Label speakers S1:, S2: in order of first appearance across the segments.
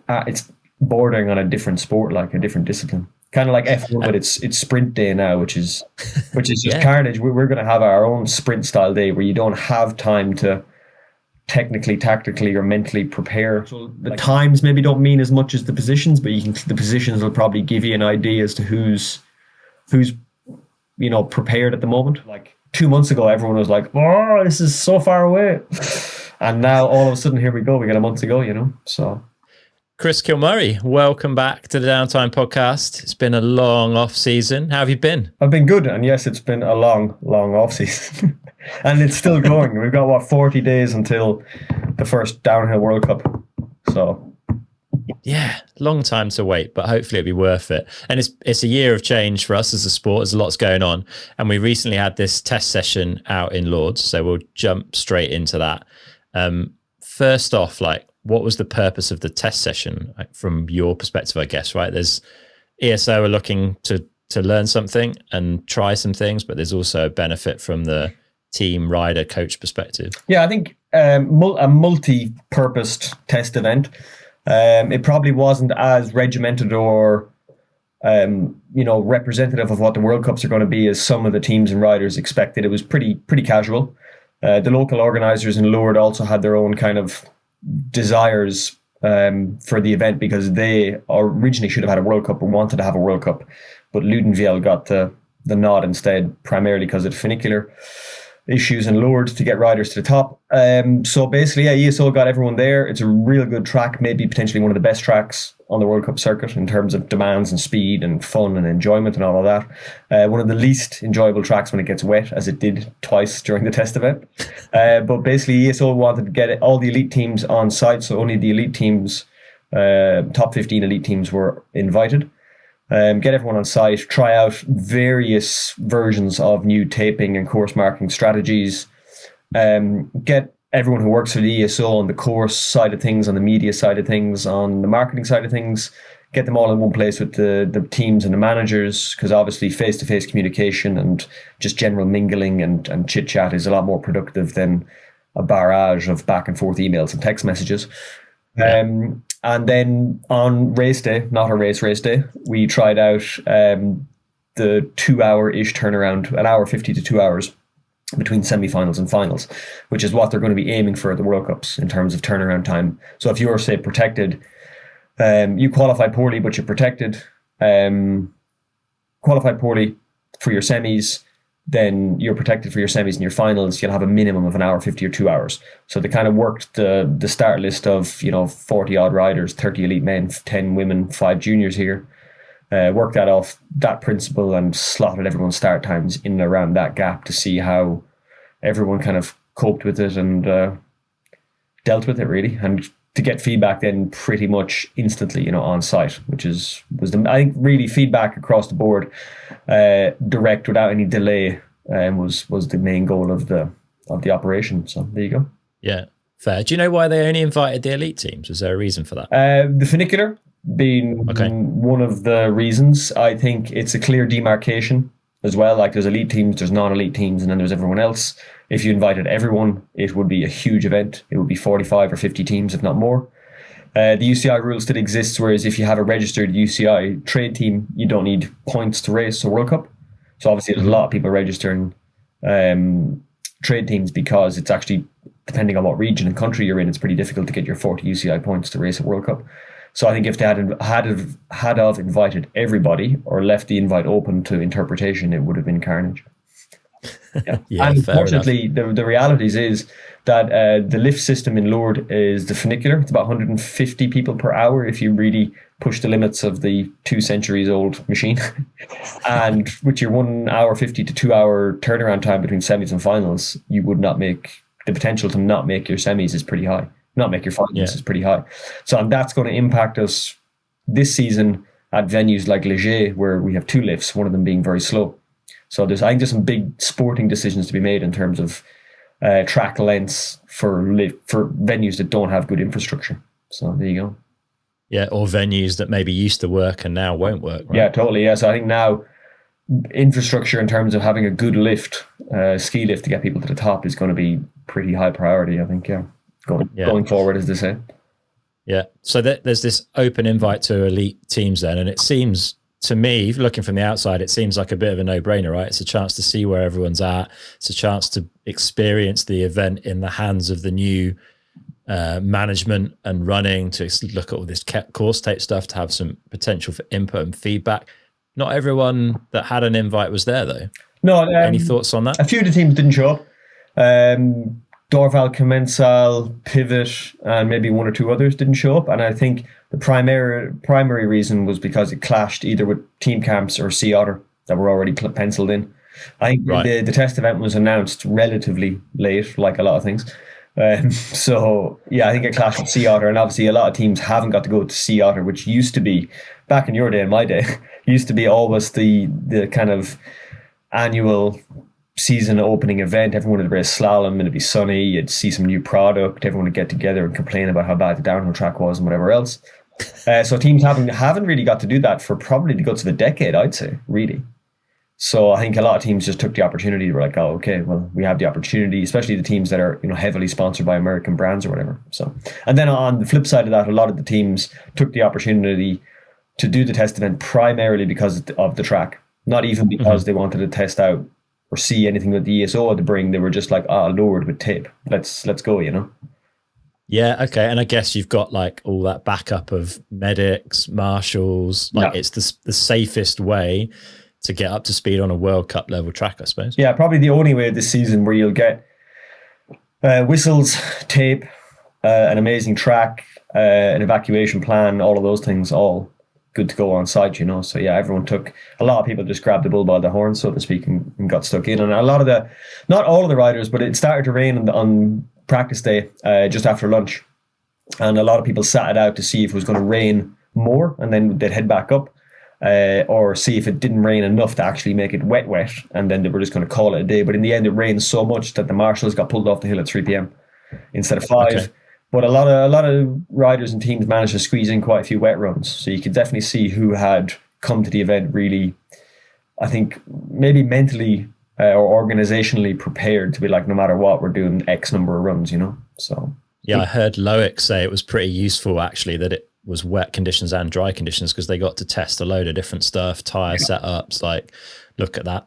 S1: it's bordering on a different sport, like a different discipline. Kind of like F1, but it's sprint day now, which is just carnage. We're going to have our own sprint style day where you don't have time to technically, tactically, or mentally prepare. So the times maybe don't mean as much as the positions, but the positions will probably give you an idea as to who's prepared at the moment. Like 2 months ago, everyone was like, "Oh, this is so far away," and now all of a sudden, here we go. We got a month to go, So.
S2: Chris Kilmurray, welcome back to the Downtime podcast. It's been a long off season. How have you been?
S1: I've been good, and yes, it's been a long off season, and it's still going. We've got 40 days until the first downhill World Cup. So,
S2: yeah, long time to wait, but hopefully it'll be worth it. And it's a year of change for us as a sport. There's lots going on, and we recently had this test session out in Lourdes, so we'll jump straight into that. First off, what was the purpose of the test session from your perspective, I guess, right? There's ESO are looking to learn something and try some things, but there's also a benefit from the team, rider, coach perspective.
S1: Yeah, I think a multi-purposed test event. It probably wasn't as regimented or representative of what the World Cups are going to be as some of the teams and riders expected. It was pretty casual. The local organisers in Lourdes also had their own kind of desires for the event because they originally should have had a World Cup or wanted to have a World Cup, but Ludenviel got the nod instead, primarily because of the funicular issues in Lourdes to get riders to the top. So basically, ESO got everyone there. It's a real good track, maybe potentially one of the best tracks on the World Cup circuit in terms of demands and speed and fun and enjoyment and all of that. One of the least enjoyable tracks when it gets wet, as it did twice during the test event. But basically, ESO wanted to get all the elite teams on site, so only the elite teams, top 15 elite teams were invited. Get everyone on site, try out various versions of new taping and course marking strategies, get everyone who works for the ESO on the course side of things, on the media side of things, on the marketing side of things, get them all in one place with the teams and the managers, because obviously face-to-face communication and just general mingling and chit-chat is a lot more productive than a barrage of back and forth emails and text messages. Yeah. And then on race day, not a race day, we tried out the 2-hour-ish turnaround, an hour 50 to 2 hours between semi-finals and finals, which is what they're going to be aiming for at the World Cups in terms of turnaround time. So if you're, say, protected, you qualified poorly, but you're protected, qualified poorly for your semis, then you're protected for your semis and your finals. You'll have a minimum of an hour 50 or 2 hours. So they kind of worked the start list of 40 odd riders, 30 elite men, 10 women, 5 juniors here. Worked that off that principle and slotted everyone's start times in and around that gap to see how everyone kind of coped with it and dealt with it, really, and to get feedback then pretty much instantly, on site, which was I think really feedback across the board, direct without any delay, was the main goal of the operation. So there you go.
S2: Yeah, fair. Do you know why they only invited the elite teams? Was there a reason for that?
S1: The funicular being one of the reasons. I think it's a clear demarcation as well. Like there's elite teams, there's non-elite teams, and then there's everyone else. If you invited everyone, it would be a huge event. It would be 45 or 50 teams, if not more. The UCI rule still exists, whereas if you have a registered UCI trade team, you don't need points to race a World Cup. So obviously there's a lot of people registering trade teams because it's actually, depending on what region and country you're in, it's pretty difficult to get your 40 UCI points to race a World Cup. So I think if they had invited everybody or left the invite open to interpretation, it would have been carnage. Yeah.
S2: Yeah,
S1: and unfortunately, the realities is that the lift system in Lourdes is the funicular. It's about 150 people per hour if you really push the limits of the 2 centuries old machine. And with your 1 hour 50 to 2 hour turnaround time between semis and finals, you would not make the potential to not make your semis is pretty high. Not make your finals is pretty high. So and that's going to impact us this season at venues like Léger, where we have 2 lifts, one of them being very slow. So I think there's some big sporting decisions to be made in terms of track lengths for venues that don't have good infrastructure. So there you go.
S2: Yeah, or venues that maybe used to work and now won't work. Right?
S1: Yeah, totally. Yeah, so I think now infrastructure in terms of having a good lift, ski lift to get people to the top is going to be pretty high priority, I think, going forward, as they say.
S2: Yeah. So there's this open invite to elite teams then, and it seems to me, looking from the outside, it seems like a bit of a no-brainer, right? It's a chance to see where everyone's at. It's a chance to experience the event in the hands of the new management and running, to look at all this course tape stuff, to have some potential for input and feedback. Not everyone that had an invite was there, though.
S1: No.
S2: Any thoughts on that?
S1: A few of the teams didn't show up. Dorval, Commensal, Pivot, and maybe one or two others didn't show up. And I think the primary reason was because it clashed either with team camps or Sea Otter that were already penciled in. I think the test event was announced relatively late, like a lot of things. So yeah, I think it clashed with Sea Otter, and obviously a lot of teams haven't got to go to Sea Otter, which used to be, back in your day and my day, used to be always the kind of annual season opening event. Everyone would race slalom and it'd be sunny, you'd see some new product, everyone would get together and complain about how bad the downhill track was and whatever else. So teams haven't really got to do that for probably the guts of a decade, I'd say, really. So I think a lot of teams just took the opportunity. They were like, oh, okay, well, we have the opportunity, especially the teams that are, heavily sponsored by American brands or whatever. So, and then on the flip side of that, a lot of the teams took the opportunity to do the test event primarily because of the track, not even because they wanted to test out or see anything that the ESO had to bring. They were just like, Lourdes with tape. Let's go,
S2: Yeah, okay. And I guess you've got like all that backup of medics, marshals. Like it's the safest way to get up to speed on a World Cup level track, I suppose.
S1: Yeah, probably the only way this season where you'll get whistles, tape, an amazing track, an evacuation plan, all of those things, all good to go on site, So yeah, a lot of people just grabbed the bull by the horn, so to speak, and got stuck in. And a lot of not all of the riders, but it started to rain on practice day just after lunch. And a lot of people sat it out to see if it was going to rain more, and then they'd head back up. Or see if it didn't rain enough to actually make it wet, and then they were just going to call it a day. But in the end, it rained so much that the marshals got pulled off the hill at 3 p.m. instead of 5. Okay. But a lot of riders and teams managed to squeeze in quite a few wet runs. So you could definitely see who had come to the event really, I think, maybe mentally or organizationally prepared to be like, no matter what, we're doing X number of runs, So
S2: yeah, I heard Loic say it was pretty useful actually that it was wet conditions and dry conditions, because they got to test a load of different stuff, tire setups, like look at that,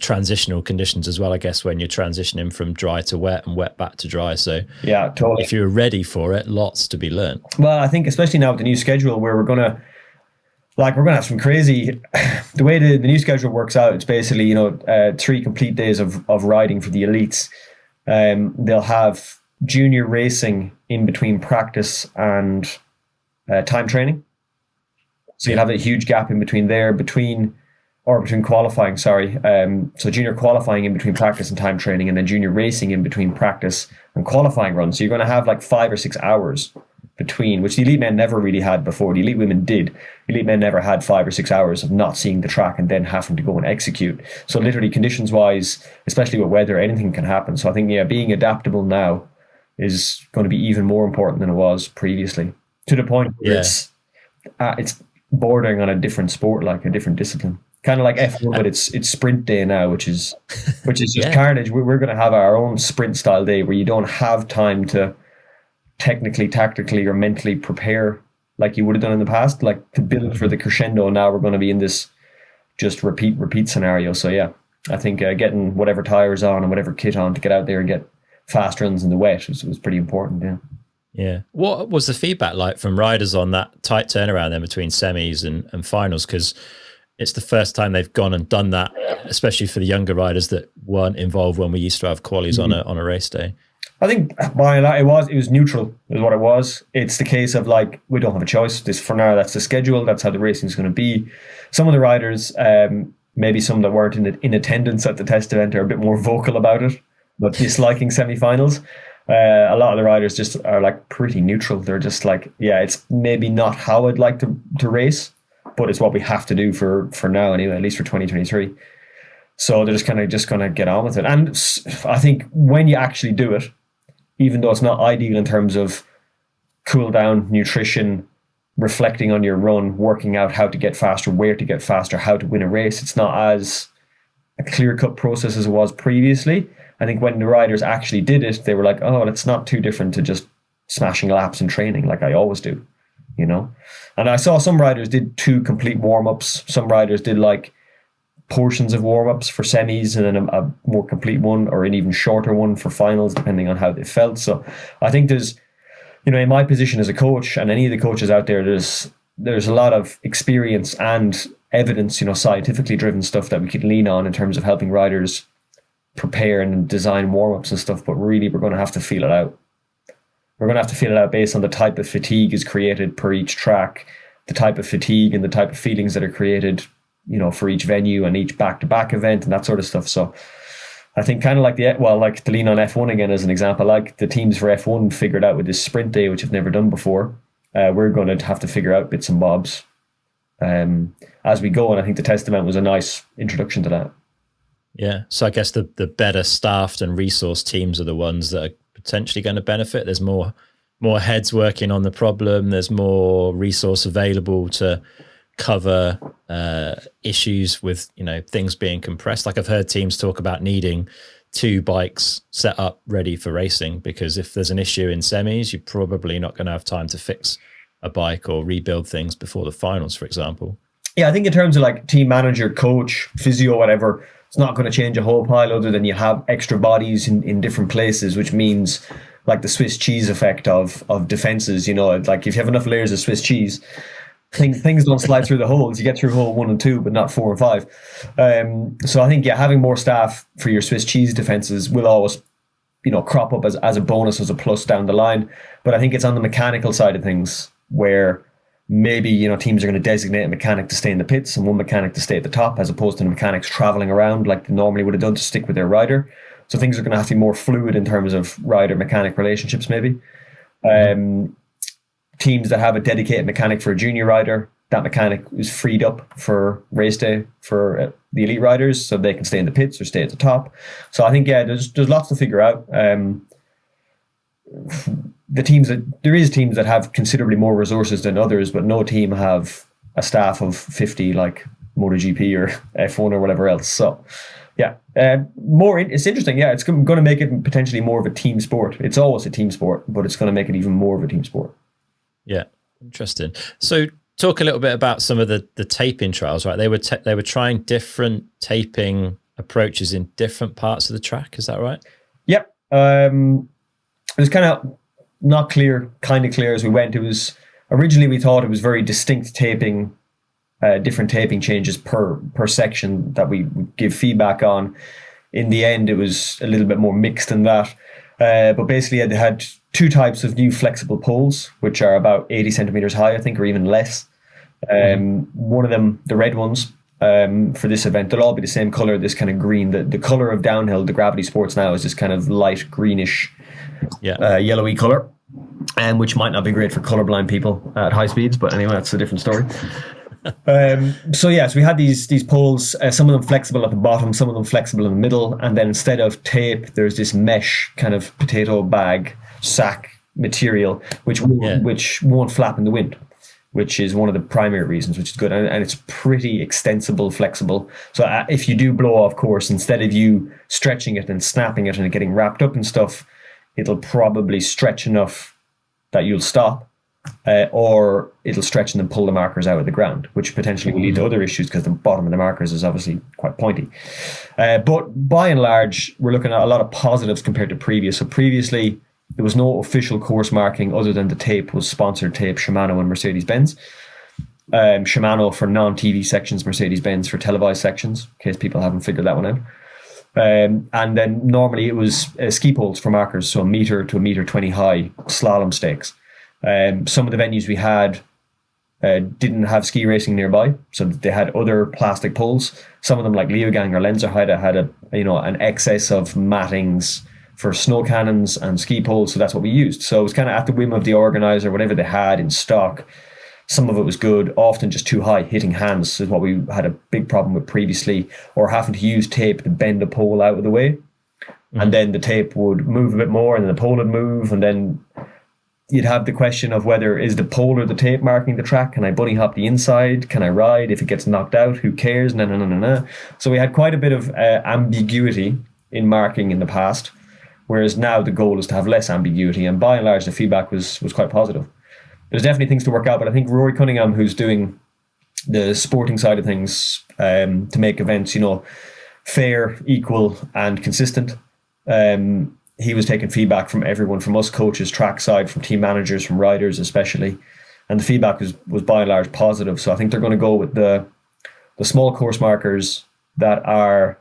S2: transitional conditions as well, I guess, when you're transitioning from dry to wet and wet back to dry. So
S1: yeah, totally.
S2: If you're ready for it, lots to be learned.
S1: Well, I think especially now with the new schedule where we're going to have some crazy, the way the new schedule works out, it's basically, 3 complete days of riding for the elites. They'll have junior racing in between practice and time training. So you'll have a huge gap in between between qualifying, sorry. So junior qualifying in between practice and time training, and then junior racing in between practice and qualifying runs. So you're going to have like 5 or 6 hours between, which the elite men never really had before. The elite women did. The elite men never had 5 or 6 hours of not seeing the track and then having to go and execute. So literally conditions wise, especially with weather, anything can happen. So I think, being adaptable now is going to be even more important than it was previously, to the point where it's bordering on a different sport, like a different discipline. Kind of like F1, but it's sprint day now, which is just carnage. We're going to have our own sprint style day where you don't have time to technically, tactically, or mentally prepare like you would have done in the past, like to build for the crescendo. Now we're going to be in this just repeat scenario. So yeah, I think getting whatever tires on and whatever kit on to get out there and get fast runs in the wet was pretty important. Yeah.
S2: Yeah. What was the feedback like from riders on that tight turnaround then between semis and finals? Because it's the first time they've gone and done that, especially for the younger riders that weren't involved when we used to have qualies on a race day.
S1: I think by and large it was neutral is what it was. It's the case of like, we don't have a choice. This for now, that's the schedule. That's how the racing is going to be. Some of the riders, maybe some that weren't in attendance at the test event, are a bit more vocal about it, but disliking semi-finals. A lot of the riders just are like pretty neutral. They're just like, yeah, it's maybe not how I'd like to race, but it's what we have to do for now anyway, at least for 2023. So they're just going to get on with it. And I think when you actually do it, even though it's not ideal in terms of cool down, nutrition, reflecting on your run, working out how to get faster, where to get faster, how to win a race, it's not as a clear-cut process as it was previously. I think when the riders actually did it, they were like, oh, it's not too different to just smashing laps in training like I always do, you know. And I saw some riders did 2 complete warm-ups. Some riders did like portions of warm-ups for semis and then a more complete one, or an even shorter one for finals, depending on how they felt. So I think there's, you know, in my position as a coach and any of the coaches out there, there's a lot of experience and evidence, you know, scientifically driven stuff that we can lean on in terms of helping riders prepare and design warm-ups and stuff. But really, we're going to have to feel it out. We're going to have to feel it out based on the type of fatigue is created per each track, the type of fatigue and the type of feelings that are created, you know, for each venue and each back-to-back event and that sort of stuff. So I think kind of like like to lean on F1 again as an example, like the teams for F1 figured out with this sprint day, which have never done before, we're going to have to figure out bits and bobs as we go. And I think the test event was a nice introduction to that.
S2: Yeah. So I guess the better staffed and resourced teams are the ones that are potentially going to benefit. There's more heads working on the problem. There's more resource available to cover issues with, you know, things being compressed. Like I've heard teams talk about needing 2 bikes set up ready for racing, because if there's an issue in semis, you're probably not going to have time to fix a bike or rebuild things before the finals, for example.
S1: Yeah, I think in terms of like team manager, coach, physio, whatever, it's not going to change a whole pile other than you have extra bodies in different places, which means like the Swiss cheese effect of defenses, you know, like if you have enough layers of Swiss cheese, things don't slide through the holes. You get through hole 1 and 2, but not 4 and 5. So I think, yeah, having more staff for your Swiss cheese defenses will always, you know, crop up as a bonus, as a plus down the line. But I think it's on the mechanical side of things where maybe, you know, teams are going to designate a mechanic to stay in the pits and one mechanic to stay at the top, as opposed to the mechanics traveling around like they normally would have done to stick with their rider. So things are going to have to be more fluid in terms of rider-mechanic relationships, maybe. Teams that have a dedicated mechanic for a junior rider, that mechanic is freed up for race day for the elite riders, so they can stay in the pits or stay at the top. So I think, yeah, there's lots to figure out. There is teams that have considerably more resources than others, but no team have a staff of 50 like MotoGP or F1 or whatever else. So yeah, it's interesting. Yeah, it's going to make it potentially more of a team sport. It's always a team sport, but it's going to make it even more of a team sport.
S2: Yeah, interesting. So talk a little bit about some of the taping trials, right? They were trying different taping approaches in different parts of the track. Is that right?
S1: Yep. It was kind of not clear, kind of clear as we went. It was originally, we thought it was very distinct taping, different taping changes per section that we would give feedback on. In the end, it was a little bit more mixed than that. But basically, they had 2 types of new flexible poles, which are about 80 centimeters high, I think, or even less. One of them, the red ones, for this event, they'll all be the same color, this kind of green. The color of downhill, the gravity sports now, is this kind of light greenish, yellowy color, which might not be great for colorblind people at high speeds, but anyway, that's a different story. So we had these poles, some of them flexible at the bottom, some of them flexible in the middle, and then instead of tape, there's this mesh kind of potato bag sack material which won't flap in the wind, which is one of the primary reasons, which is good, and it's pretty extensible, flexible. So if you do blow off course, instead of you stretching it and snapping it and getting wrapped up in stuff, it'll probably stretch enough that you'll stop. Or it'll stretch and then pull the markers out of the ground, which potentially will lead to other issues because the bottom of the markers is obviously quite pointy. But by and large, we're looking at a lot of positives compared to previous. So previously, there was no official course marking other than the tape was sponsored tape, Shimano and Mercedes-Benz. Shimano for non-TV sections, Mercedes-Benz for televised sections, in case people haven't figured that one out. And then normally it was ski poles for markers, so 1 meter to 1.20 meter high slalom stakes. Some of the venues we had didn't have ski racing nearby, so they had other plastic poles. Some of them, like Leogang or Lenzerheide, had an excess of mattings for snow cannons and ski poles, so that's what we used. So it was kind of at the whim of the organizer, whatever they had in stock. Some of it was good, often just too high, hitting hands is what we had a big problem with previously, or having to use tape to bend the pole out of the way. And then the tape would move a bit more, and then the pole would move, and then you'd have the question of whether is the pole or the tape marking the track. Can I bunny hop the inside? Can I ride? If it gets knocked out, who cares? No. So we had quite a bit of ambiguity in marking in the past. Whereas now the goal is to have less ambiguity, and by and large the feedback was quite positive. There's definitely things to work out, but I think Rory Cunningham, who's doing the sporting side of things, to make events, fair, equal, and consistent. He was taking feedback from everyone, from us coaches, trackside, from team managers, from riders especially, and the feedback was by and large positive. So I think they're going to go with the small course markers that are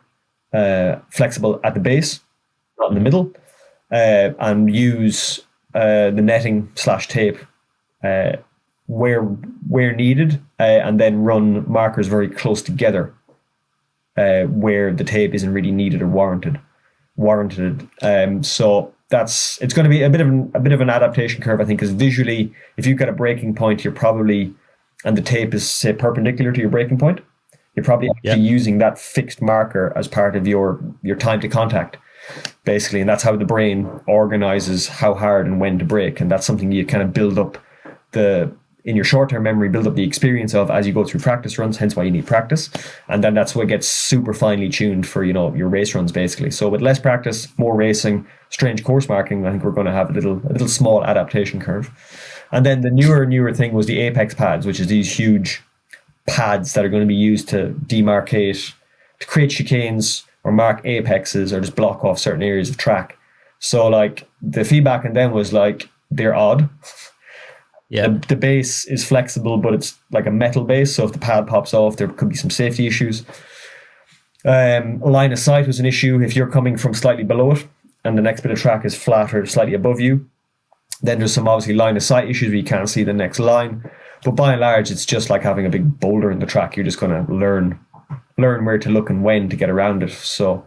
S1: flexible at the base, not in the middle, and use the netting / tape where needed, and then run markers very close together where the tape isn't really needed or warranted. So it's going to be a bit of an adaptation curve, I think, because visually, if you've got a breaking point, you're probably, and the tape is, say, perpendicular to your breaking point, you're probably actually using that fixed marker as part of your time to contact, basically, and that's how the brain organizes how hard and when to brake, and that's something you kind of build up in your short-term memory, build up the experience of as you go through practice runs, hence why you need practice. And then that's what gets super finely tuned for, your race runs, basically. So with less practice, more racing, strange course marking, I think we're going to have a little small adaptation curve. And then the newer thing was the apex pads, which is these huge pads that are going to be used to demarcate, to create chicanes or mark apexes or just block off certain areas of track. So like the feedback in them was like, they're odd.
S2: Yeah.
S1: The base is flexible, but it's like a metal base. So if the pad pops off, there could be some safety issues. Line of sight was an issue. If you're coming from slightly below it and the next bit of track is flat or slightly above you, then there's some obviously line of sight issues where you can't see the next line. But by and large, it's just like having a big boulder in the track. You're just going to learn where to look and when to get around it. So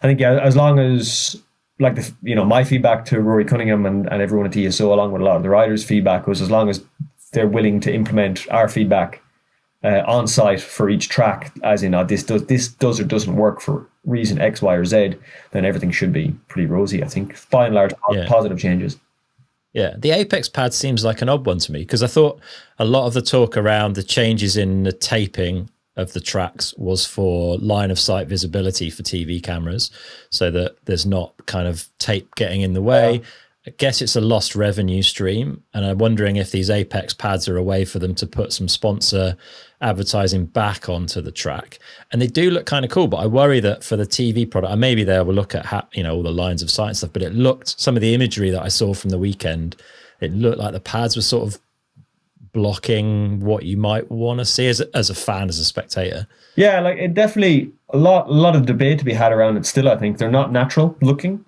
S1: I think, as long as, like, my feedback to Rory Cunningham and everyone at ESO, along with a lot of the riders' feedback, was as long as they're willing to implement our feedback on site for each track, as in this does or doesn't work for reason X, Y, or Z, then everything should be pretty rosy. I think by and large, positive changes.
S2: Yeah, the apex pad seems like an odd one to me, because I thought a lot of the talk around the changes in the taping of the tracks was for line of sight visibility for TV cameras, so that there's not kind of tape getting in the way. I guess it's a lost revenue stream, and I'm wondering if these apex pads are a way for them to put some sponsor advertising back onto the track. And they do look kind of cool, but I worry that for the TV product, and maybe they will look at all the lines of sight and stuff, but it looked, some of the imagery that I saw from the weekend, it looked like the pads were sort of blocking what you might want to see as a fan, as a spectator.
S1: Yeah, like, it definitely, a lot of debate to be had around it still. I think they're not natural looking.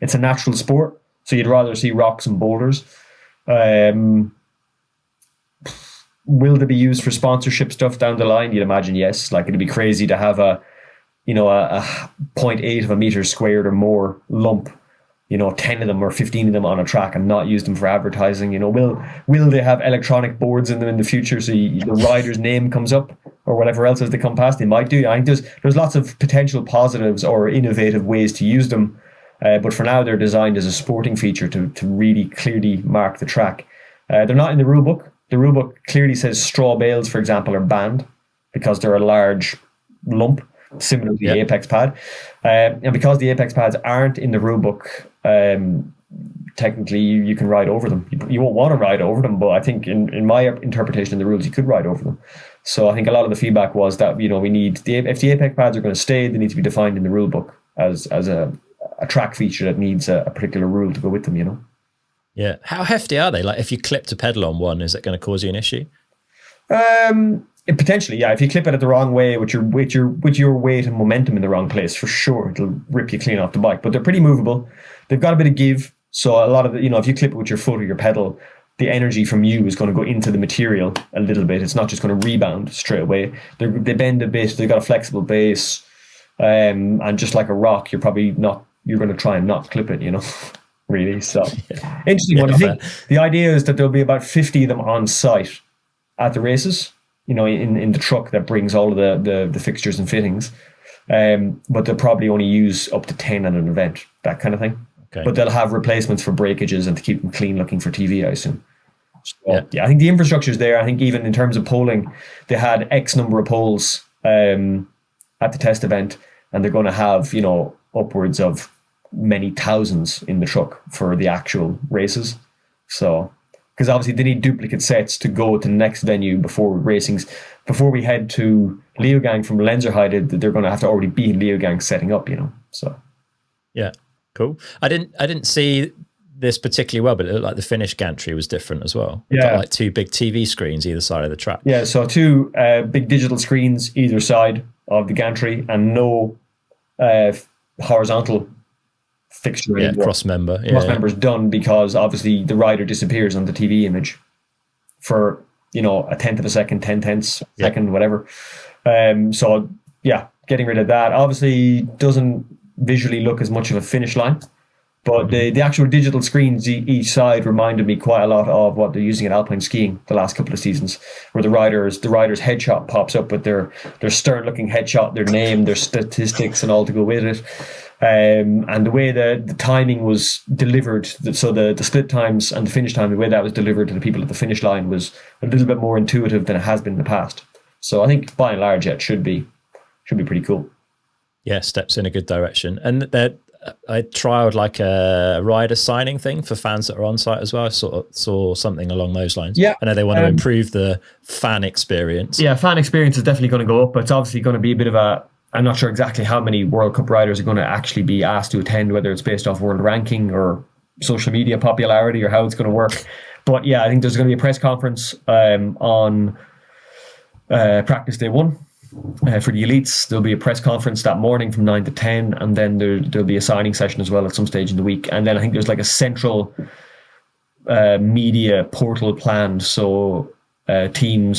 S1: It's a natural sport, so you'd rather see rocks and boulders. Will they be used for sponsorship stuff down the line? You'd imagine yes. Like, it'd be crazy to have a 0.8 of a meter squared or more lump, 10 of them or 15 of them on a track, and not use them for advertising. Will they have electronic boards in them in the future, so the rider's name comes up or whatever else as they come past? They might do. I think there's lots of potential positives or innovative ways to use them, but for now they're designed as a sporting feature to really clearly mark the track. They're not in the rule book. The rule book clearly says straw bales, for example, are banned because they're a large lump, similar to the apex pad, and because the apex pads aren't in the rule book, technically you can ride over them. You won't want to ride over them, but I think in my interpretation of the rules, you could ride over them. So I think a lot of the feedback was that we need if the apex pads are going to stay, they need to be defined in the rule book as a track feature that needs a particular rule to go with them.
S2: Yeah, how hefty are they? Like, if you clipped a pedal on one, is it going to cause you an issue?
S1: Potentially, yeah. If you clip it the wrong way with your weight and momentum in the wrong place, for sure it'll rip you clean off the bike. But they're pretty movable. They've got a bit of give, so a lot of if you clip it with your foot or your pedal, the energy from you is going to go into the material a little bit. It's not just going to rebound straight away. They bend a bit. They've got a flexible base, and just like a rock, you're going to try and not clip it. Really. So interesting one. I think the idea is that there'll be about 50 of them on site at the races, in the truck that brings all of the fixtures and fittings. But they'll probably only use up to 10 at an event, that kind of thing. Okay. But they'll have replacements for breakages and to keep them clean looking for TV, I assume. So, I think the infrastructure is there. I think even in terms of polling, they had X number of polls at the test event, and they're going to have, upwards of many thousands in the truck for the actual races. So, because obviously they need duplicate sets to go to the next venue before we head to Leogang from Lenzerheide, they're going to have to already be in Leogang setting up, So,
S2: yeah, cool. I didn't see this particularly well, but it looked like the Finnish gantry was different as well. It got like 2 big TV screens either side of the track.
S1: Yeah, so 2 big digital screens either side of the gantry, and no horizontal fixture.
S2: Yeah, cross member.
S1: Cross member's done because obviously the rider disappears on the TV image for a tenth of a second, 10 tenths second, whatever. So yeah, getting rid of that obviously doesn't visually look as much of a finish line. But the actual digital screens each side reminded me quite a lot of what they're using in alpine skiing the last couple of seasons, where the rider's headshot pops up with their stern-looking headshot, their name, their statistics, and all to go with it. And the way the timing was delivered, so the split times and the finish time, the way that was delivered to the people at the finish line was a little bit more intuitive than it has been in the past. So I think by and large, it should be pretty cool.
S2: Yeah, steps in a good direction. And I trialed like a rider signing thing for fans that are on site as well. I sort of saw something along those lines.
S1: Yeah,
S2: I know they want to improve the fan experience.
S1: Yeah, fan experience is definitely going to go up, but it's obviously going to be a bit of I'm not sure exactly how many World Cup riders are going to actually be asked to attend, whether it's based off world ranking or social media popularity or how it's going to work. But yeah, I think there's going to be a press conference on practice day 1. For the elites, there'll be a press conference that morning from 9 to 10, and then there'll be a signing session as well at some stage in the week. And then I think there's like a central media portal planned, so team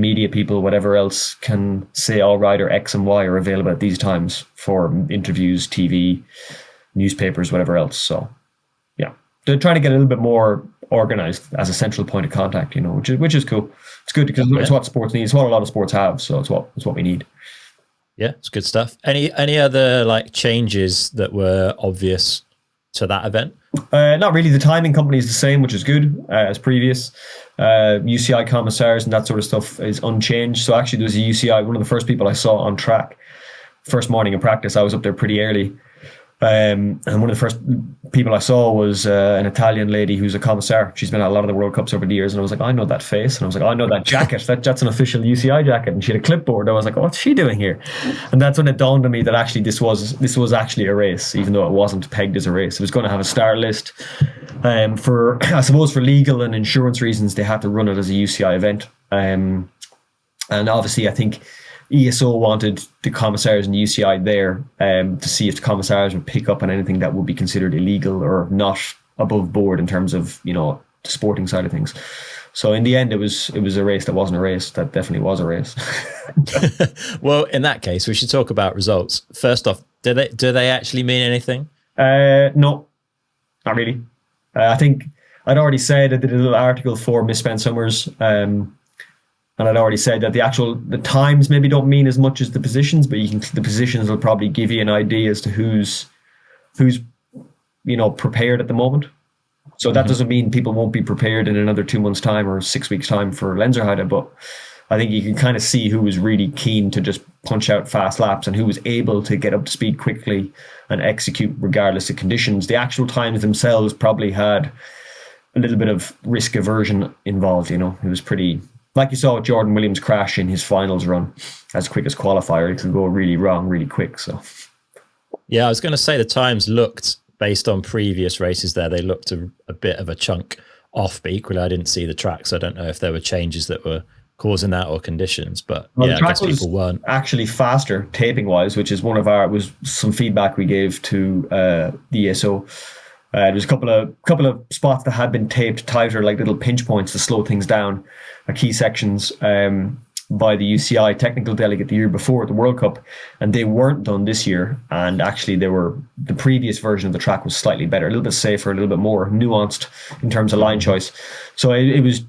S1: media people, whatever else, can say all rider X and Y are available at these times for interviews, TV, newspapers, whatever else. So yeah, they're trying to get a little bit more organized as a central point of contact, which is cool. It's good because it's what sports need. It's what a lot of sports have, so it's what we need.
S2: Yeah, it's good stuff. Any other like changes that were obvious to that event?
S1: Not really. The timing company is the same, which is good as previous. UCI commissars and that sort of stuff is unchanged. So actually, there was a UCI. One of the first people I saw on track, first morning of practice, I was up there pretty early. And one of the first people I saw was an Italian lady who's a commissar. She's been at a lot of the World Cups over the years, and I was like, I know that face, and I was like, I know that jacket. That's an official UCI jacket, and she had a clipboard. I was like, what's she doing here? And that's when it dawned on me that actually this was actually a race, even though it wasn't pegged as a race. It was going to have a start list. For I suppose for legal and insurance reasons, they had to run it as a UCI event. And obviously, I think ESO wanted the commissars and UCI there to see if the commissars would pick up on anything that would be considered illegal or not above board in terms of the sporting side of things. So in the end, it was a race that wasn't a race. That definitely was a race.
S2: Well, in that case, we should talk about results. First off, do they actually mean anything?
S1: No, not really. I think I'd already said I did a little article for Misspent Summers. And I'd already said that the times maybe don't mean as much as the positions, but the positions will probably give you an idea as to who's prepared at the moment. So that doesn't mean people won't be prepared in another 2 months' time or 6 weeks' time for Lenzerheide, but I think you can kind of see who was really keen to just punch out fast laps and who was able to get up to speed quickly and execute regardless of conditions. The actual times themselves probably had a little bit of risk aversion involved. It was pretty, like you saw with Jordan Williams crash in his finals run as quick as qualifier. It could go really wrong really quick. So
S2: yeah, I was going to say the times looked, based on previous races there, they looked a bit of a chunk off, but equally I didn't see the track, so I don't know if there were changes that were causing that or conditions, but yeah, I guess people weren't.
S1: Actually faster taping wise, which is was some feedback we gave to the ESO. There's a couple of spots that had been taped tighter, like little pinch points to slow things down, key sections by the UCI technical delegate the year before at the World Cup, and they weren't done this year. And actually, the previous version of the track was slightly better, a little bit safer, a little bit more nuanced in terms of line choice. So it was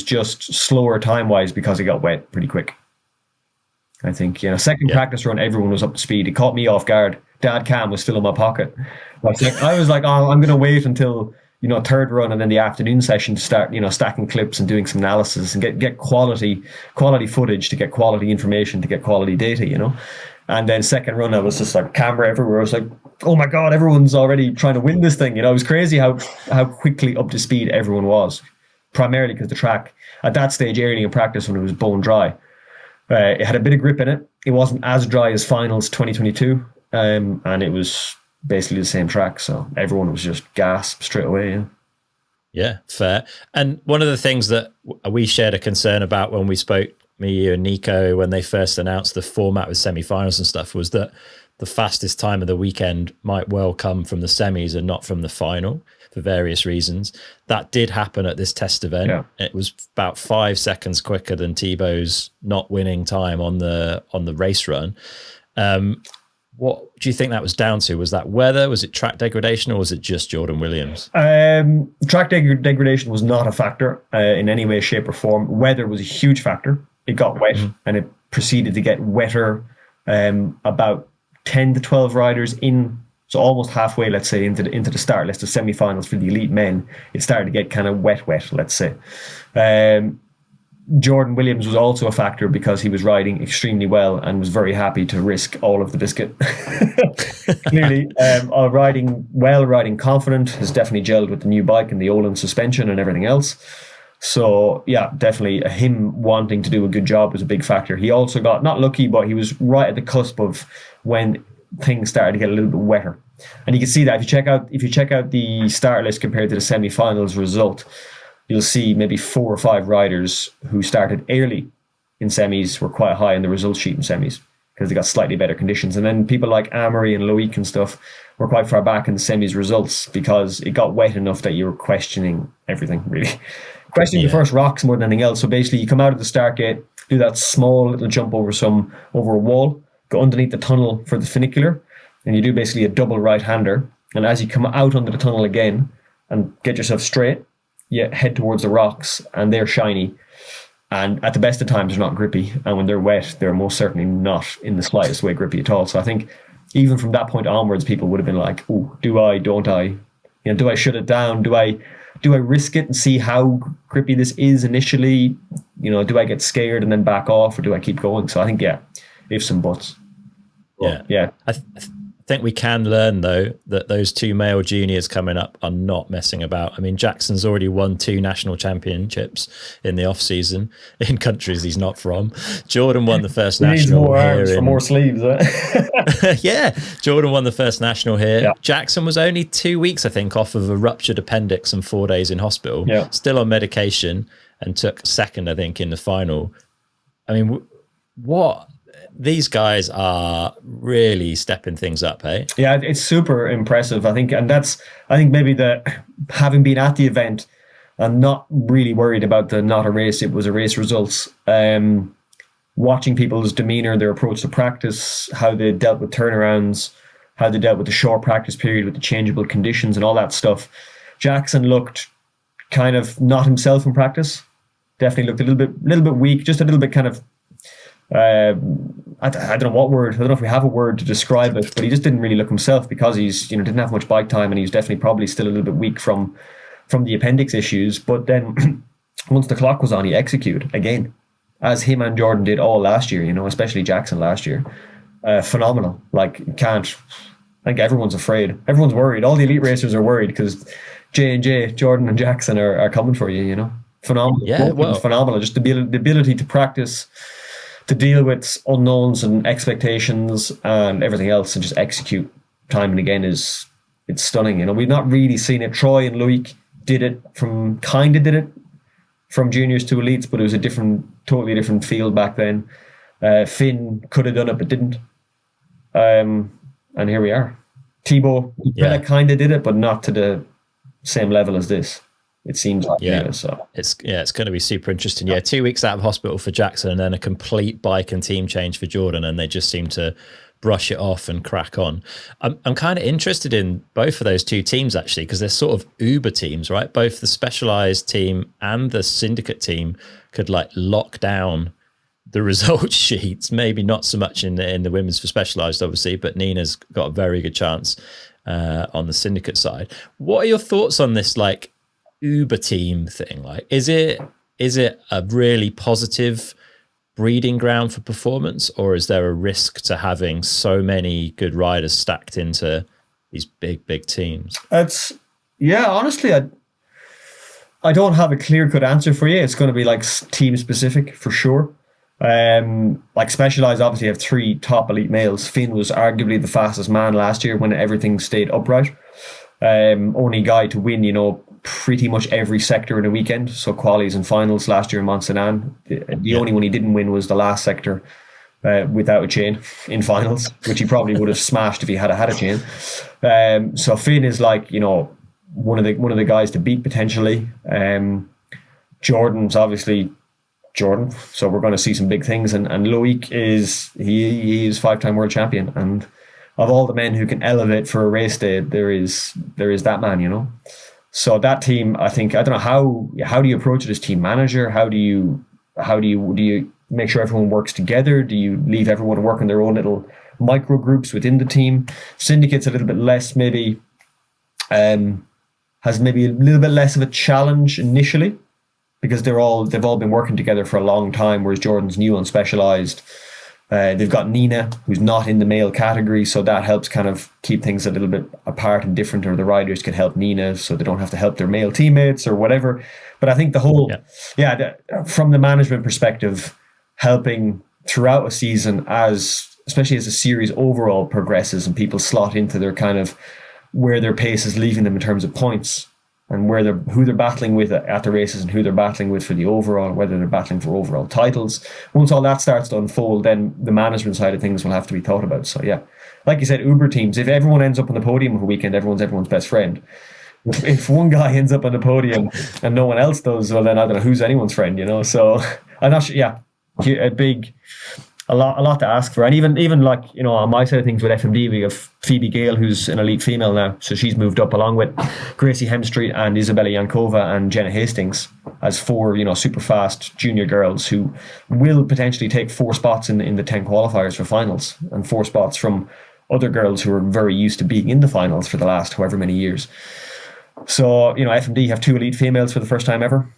S1: just slower time wise because it got wet pretty quick. I think second practice run, everyone was up to speed. It caught me off guard. Dad Cam was still in my pocket. I was like, oh, I'm going to wait until third run and then the afternoon session to start stacking clips and doing some analysis and get quality footage, to get quality information, to get quality data. And then second run, I was just like camera everywhere. I was like, oh my God, everyone's already trying to win this thing. It was crazy how quickly up to speed everyone was, primarily because the track at that stage early in practice when it was bone dry, it had a bit of grip in it. It wasn't as dry as finals 2022, and it was basically the same track, so everyone was just gasped straight away.
S2: Yeah, fair. And one of the things that we shared a concern about when we spoke, me, you, and Nico, when they first announced the format with semi-finals and stuff, was that the fastest time of the weekend might well come from the semis and not from the final for various reasons. That did happen at this test event.
S1: Yeah.
S2: It was about 5 seconds quicker than Thibaut's not winning time on the race run. What do you think that was down to? Was that weather? Was it track degradation, or was it just Jordan Williams?
S1: Track degradation was not a factor in any way, shape, or form. Weather was a huge factor. It got wet, and it proceeded to get wetter about 10 to 12 riders in, so almost halfway, let's say, into the start list of semi-finals for the elite men. It started to get kind of wet, let's say. Jordan Williams was also a factor because he was riding extremely well and was very happy to risk all of the biscuit. Clearly, riding confident, has definitely gelled with the new bike and the Olin suspension and everything else. So yeah, definitely him wanting to do a good job was a big factor. He also got, not lucky, but he was right at the cusp of when things started to get a little bit wetter. And you can see that if you check out the start list compared to the semi-finals result, you'll see maybe 4 or 5 riders who started early in semis were quite high in the results sheet in semis because they got slightly better conditions. And then people like Amory and Loic and stuff were quite far back in the semis results because it got wet enough that you were questioning everything, really. Questioning the first rocks more than anything else. So basically you come out of the start gate, do that small little jump over a wall, go underneath the tunnel for the funicular, and you do basically a double right-hander. And as you come out under the tunnel again and get yourself straight, you head towards the rocks, and they're shiny. And at the best of times, they're not grippy. And when they're wet, they're most certainly not in the slightest way grippy at all. So I think even from that point onwards, people would have been like, oh, do I, don't I? Do I shut it down? Do I risk it and see how grippy this is initially? Do I get scared and then back off, or do I keep going? So I think, ifs and buts.
S2: Yeah. I think we can learn, though, that those 2 male juniors coming up are not messing about. I mean, Jackson's already won 2 national championships in the off season in countries he's not from. Jordan won the first national
S1: more
S2: here.
S1: Arms for more sleeves,
S2: Yeah, Jordan won the first national here.
S1: Yeah.
S2: Jackson was only 2 weeks, I think, off of a ruptured appendix and 4 days in hospital.
S1: Yeah.
S2: Still on medication, and took second, I think, in the final. I mean, what? These guys are really stepping things up, hey? Yeah,
S1: it's super impressive, I think. And maybe having been at the event and not really worried about the not a race, it was a race results. Watching people's demeanor, their approach to practice, how they dealt with turnarounds, how they dealt with the short practice period with the changeable conditions and all that stuff. Jackson looked kind of not himself in practice. Definitely looked a little bit weak, just a little bit kind of I don't know what word. I don't know if we have a word to describe it, but he just didn't really look himself because he's didn't have much bike time, and he's definitely probably still a little bit weak from the appendix issues. But then once the clock was on, he executed again, as him and Jordan did all last year. Especially Jackson last year, phenomenal. Like I think everyone's afraid, everyone's worried. All the elite racers are worried because J&J, Jordan and Jackson are coming for you. Phenomenal.
S2: Yeah, well,
S1: phenomenal. Just the ability to practice, to deal with unknowns and expectations and everything else, and just execute time and again it's stunning. We've not really seen it. Troy and Loic did it from juniors to elites, but it was a totally different field back then. Finn could have done it but didn't. And here we are. Thibaut kind of did it, but not to the same level as this. It seems like, so
S2: it's going to be super interesting. 2 weeks out of hospital for Jackson, and then a complete bike and team change for Jordan, and they just seem to brush it off and crack on. I'm kind of interested in both of those 2 teams actually, because they're sort of uber teams, right? Both the Specialized team and the Syndicate team could lock down the result sheets. Maybe not so much in the women's for Specialized, obviously, but Nina's got a very good chance on the Syndicate side. What are your thoughts on this Uber team thing? Is it a really positive breeding ground for performance, or is there a risk to having so many good riders stacked into these big teams?
S1: Honestly, I don't have a clear-cut answer for you. It's going to be like team specific for sure. Like Specialized obviously have 3 top elite males. Finn was arguably the fastest man last year when everything stayed upright. Only guy to win, pretty much every sector in a weekend. So qualies and finals last year in Mont Saint Anne. The only one he didn't win was the last sector without a chain in finals, which he probably would have smashed if he had a chain. So Finn is like, one of the guys to beat potentially. Jordan's obviously Jordan, so we're going to see some big things. And Loic is he is 5-time world champion, and of all the men who can elevate for a race day, there is that man, So that team, I think, I don't know how do you approach it as team manager? How do you make sure everyone works together? Do you leave everyone working their own little micro groups within the team? Syndicate's a little bit less, maybe has maybe a little bit less of a challenge initially, because they've all been working together for a long time, whereas Jordan's new and Specialized. They've got Nina, who's not in the male category, so that helps kind of keep things a little bit apart and different, or the riders can help Nina so they don't have to help their male teammates or whatever. But I think the whole, from the management perspective, helping throughout a season, especially as the series overall progresses and people slot into their kind of where their pace is leaving them in terms of points, and who they're battling with at the races and who they're battling with for the overall, whether they're battling for overall titles. Once all that starts to unfold, then the management side of things will have to be thought about. So yeah, like you said, Uber teams, if everyone ends up on the podium of a weekend, everyone's best friend. If one guy ends up on the podium and no one else does, well then I don't know who's anyone's friend, So I'm not sure, a lot to ask for. And even like, on my side of things with FMD, we have Phoebe Gale, who's an elite female now. So she's moved up along with Gracie Hemstreet and Isabella Yankova and Jenna Hastings as 4, super fast junior girls who will potentially take 4 spots in the 10 qualifiers for finals, and 4 spots from other girls who are very used to being in the finals for the last however many years. So, FMD have 2 elite females for the first time ever.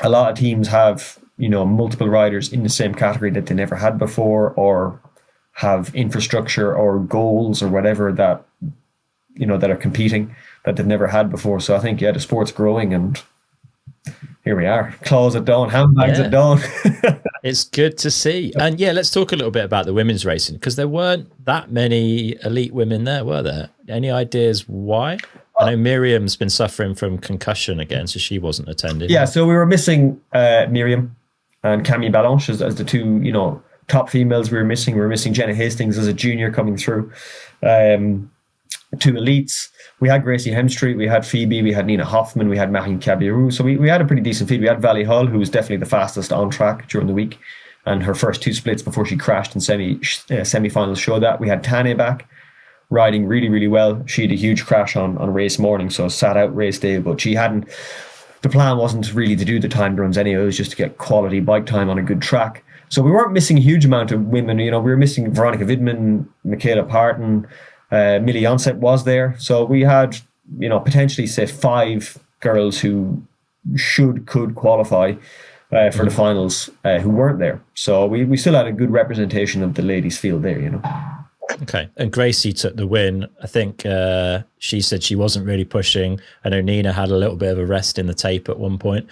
S1: A lot of teams have multiple riders in the same category that they never had before, or have infrastructure or goals or whatever that are competing that they've never had before. So I think the sport's growing, and here we are, claws at dawn, handbags at dawn.
S2: It's good to see. And let's talk a little bit about the women's racing, because there weren't that many elite women there, were there? Any ideas why? I know Miriam's been suffering from concussion again, so she wasn't attending. Yeah,
S1: so we were missing Miriam and Camille Balanche as the 2, top females we were missing. We were missing Jenna Hastings as a junior coming through. 2 elites. We had Gracie Hemstreet, we had Phoebe, we had Nina Hoffman, we had Marine Cabirou. So we had a pretty decent field. We had Valley Hull, who was definitely the fastest on track during the week, and her first 2 splits before she crashed in semi-finals showed that. We had Tane back, riding really, really well. She had a huge crash on race morning, so sat out race day, but the plan wasn't really to do the timed runs anyway. It was just to get quality bike time on a good track. So we weren't missing a huge amount of women. We were missing Veronica Vidman, Michaela Parton, Millie Onset was there. So we had, potentially say 5 girls who could qualify for the finals who weren't there. So we still had a good representation of the ladies' field there,
S2: Okay. And Gracie took the win. I think she said she wasn't really pushing. I know Nina had a little bit of a rest in the tape at one point.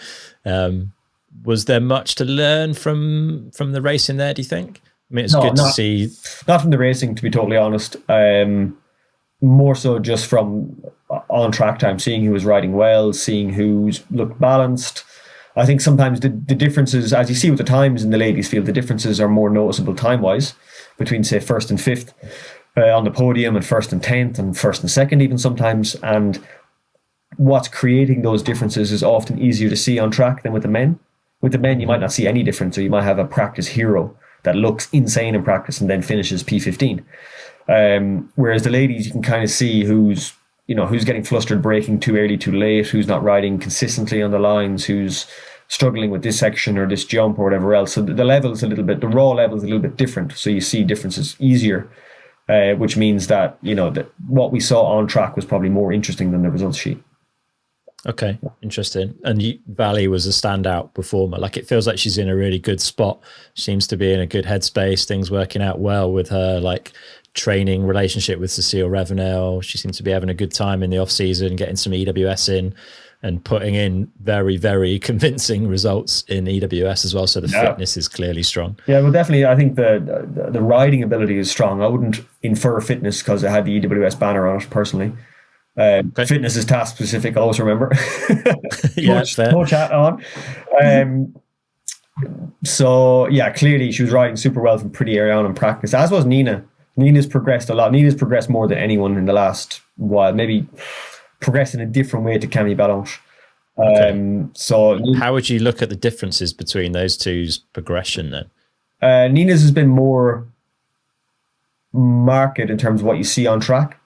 S2: Was there much to learn from the racing there, do you think? I mean, it's good to see.
S1: Not from the racing, to be totally honest. More so just from on track time, seeing who was riding well, seeing who's looked balanced. I think sometimes the differences, as you see with the times in the ladies' field, the differences are more noticeable time-wise between, say, 1st and 5th on the podium, and 1st and 10th, and 1st and 2nd even sometimes. And what's creating those differences is often easier to see on track than with the men. With the men, you might not see any difference, so you might have a practice hero that looks insane in practice and then finishes P15. Whereas the ladies, you can kind of see who's getting flustered, braking too early, too late, who's not riding consistently on the lines, who's struggling with this section or this jump or whatever else. So the level's the raw level's a little bit different. So you see differences easier, which means that, that what we saw on track was probably more interesting than the results sheet.
S2: Okay, interesting. And Valley was a standout performer. Like, it feels like she's in a really good spot. Seems to be in a good headspace. Things working out well with her, like training relationship with Cecile Ravenel. She seems to be having a good time in the off season, getting some EWS in and putting in very, very convincing results in EWS as well. So the fitness is clearly strong.
S1: Yeah, well, definitely. I think the riding ability is strong. I wouldn't infer fitness because it had the EWS banner on it personally. Fitness is task specific, always remember. No chat on. So yeah, clearly she was riding super well from pretty early on in practice, as was Nina. Nina's progressed a lot. Nina's progressed more than anyone in the last while, maybe progressed in a different way to Camille Ballanche. So
S2: how would you look at the differences between those two's progression then?
S1: Nina's has been more marked in terms of what you see on track.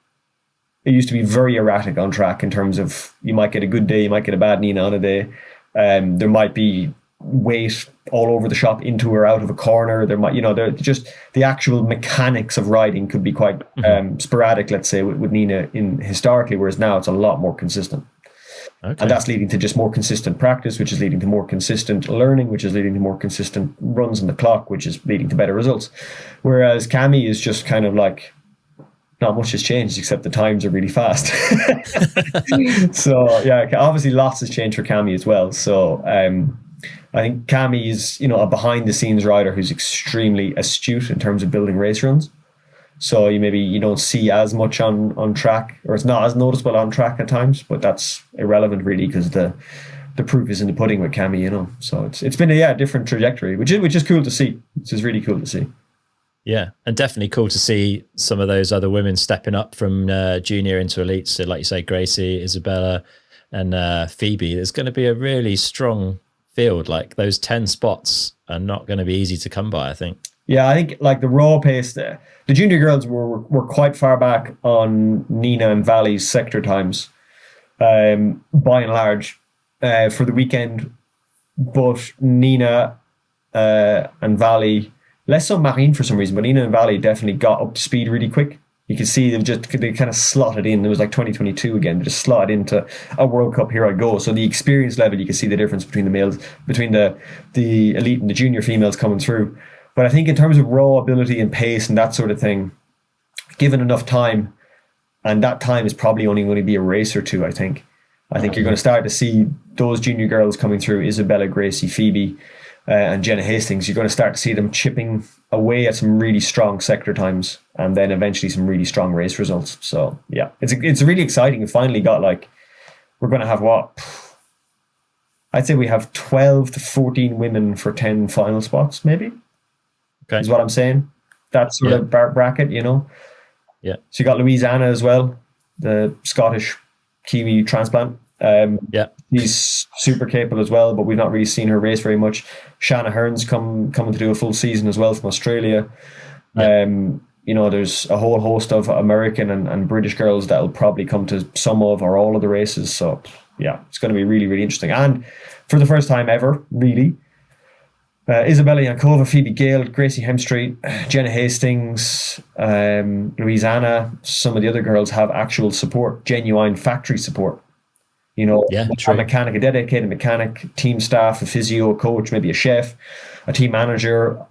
S1: It used to be very erratic on track in terms of you might get a good day, you might get a bad Nina on a day. There might be weight all over the shop into or out of a corner. There might, just the actual mechanics of riding could be quite sporadic, let's say, with Nina in historically, whereas now it's a lot more consistent. Okay. And that's leading to just more consistent practice, which is leading to more consistent learning, which is leading to more consistent runs on the clock, which is leading to better results. Whereas Cami is just kind of like, not much has changed except the times are really fast. So yeah, obviously lots has changed for Cami as well. So I think Cami is, a behind the scenes rider who's extremely astute in terms of building race runs. So you don't see as much on track, or it's not as noticeable on track at times, but that's irrelevant really because the proof is in the pudding with Cami, So it's been a different trajectory, which is cool to see. Which is really cool to see.
S2: Yeah, and definitely cool to see some of those other women stepping up from junior into elite. So like you say, Gracie, Isabella, and Phoebe. There's going to be a really strong field. Like those 10 spots are not going to be easy to come by, I think.
S1: Yeah, I think like the raw pace, the junior girls were quite far back on Nina and Valley's sector times, by and large, for the weekend. But Nina and Valley, less so Marine for some reason, but Nina and Valley definitely got up to speed really quick. You can see they kind of slotted in. It was like 2022 again. They just slotted into a World Cup. Here I go. So the experience level, you can see the difference between the males, between the elite and the junior females coming through. But I think in terms of raw ability and pace and that sort of thing, given enough time, and that time is probably only going to be a race or two, I think you're going to start to see those junior girls coming through, Isabella, Gracie, Phoebe, and Jenna Hastings. You're going to start to see them chipping away at some really strong sector times and then eventually some really strong race results. So yeah, it's really exciting. We finally got we're going to have I'd say we have 12 to 14 women for 10 final spots, maybe. Okay. Is what I'm saying. That sort of bracket, Yeah. So you got Louisiana as well, the Scottish Kiwi transplant. She's super capable as well, but we've not really seen her race very much. Shanna Hearn's coming to do a full season as well from Australia. There's a whole host of American and British girls that will probably come to some of or all of the races. So yeah, it's going to be really, really interesting. And for the first time ever, really, Isabella Yankova, Phoebe Gale, Gracie Hemstreet, Jenna Hastings, Louisiana, some of the other girls have actual support, genuine factory support. A mechanic, a dedicated mechanic, team staff, a physio, a coach, maybe a chef, a team manager,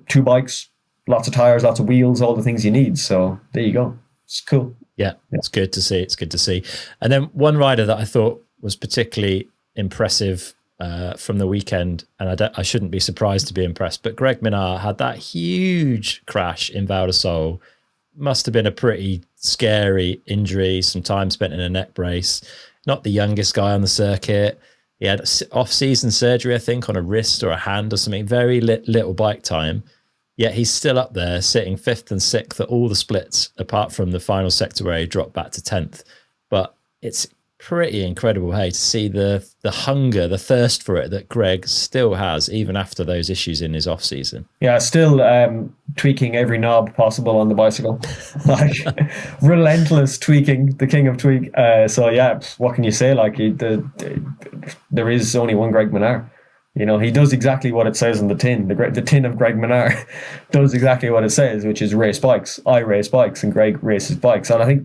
S1: 2 bikes, lots of tires, lots of wheels, all the things you need. So there you go. It's cool.
S2: Yeah, it's good to see. It's good to see. And then one rider that I thought was particularly impressive from the weekend, and I shouldn't be surprised to be impressed, but Greg Minnaar had that huge crash in Val d'Isole. Must have been a pretty scary injury, some time spent in a neck brace. Not the youngest guy on the circuit. He had off-season surgery, I think, on a wrist or a hand or something. Very little bike time. Yet he's still up there, sitting 5th and 6th at all the splits, apart from the final sector where he dropped back to 10th. But it's pretty incredible, hey, to see the hunger, the thirst for it that Greg still has, even after those issues in his off-season.
S1: Yeah, still tweaking every knob possible on the bicycle. Relentless tweaking, the king of tweak. So yeah, what can you say? There is only one Greg Minnaar. He does exactly what it says on the tin. The tin of Greg Minnaar does exactly what it says, which is race bikes. I race bikes and Greg races bikes. And I think,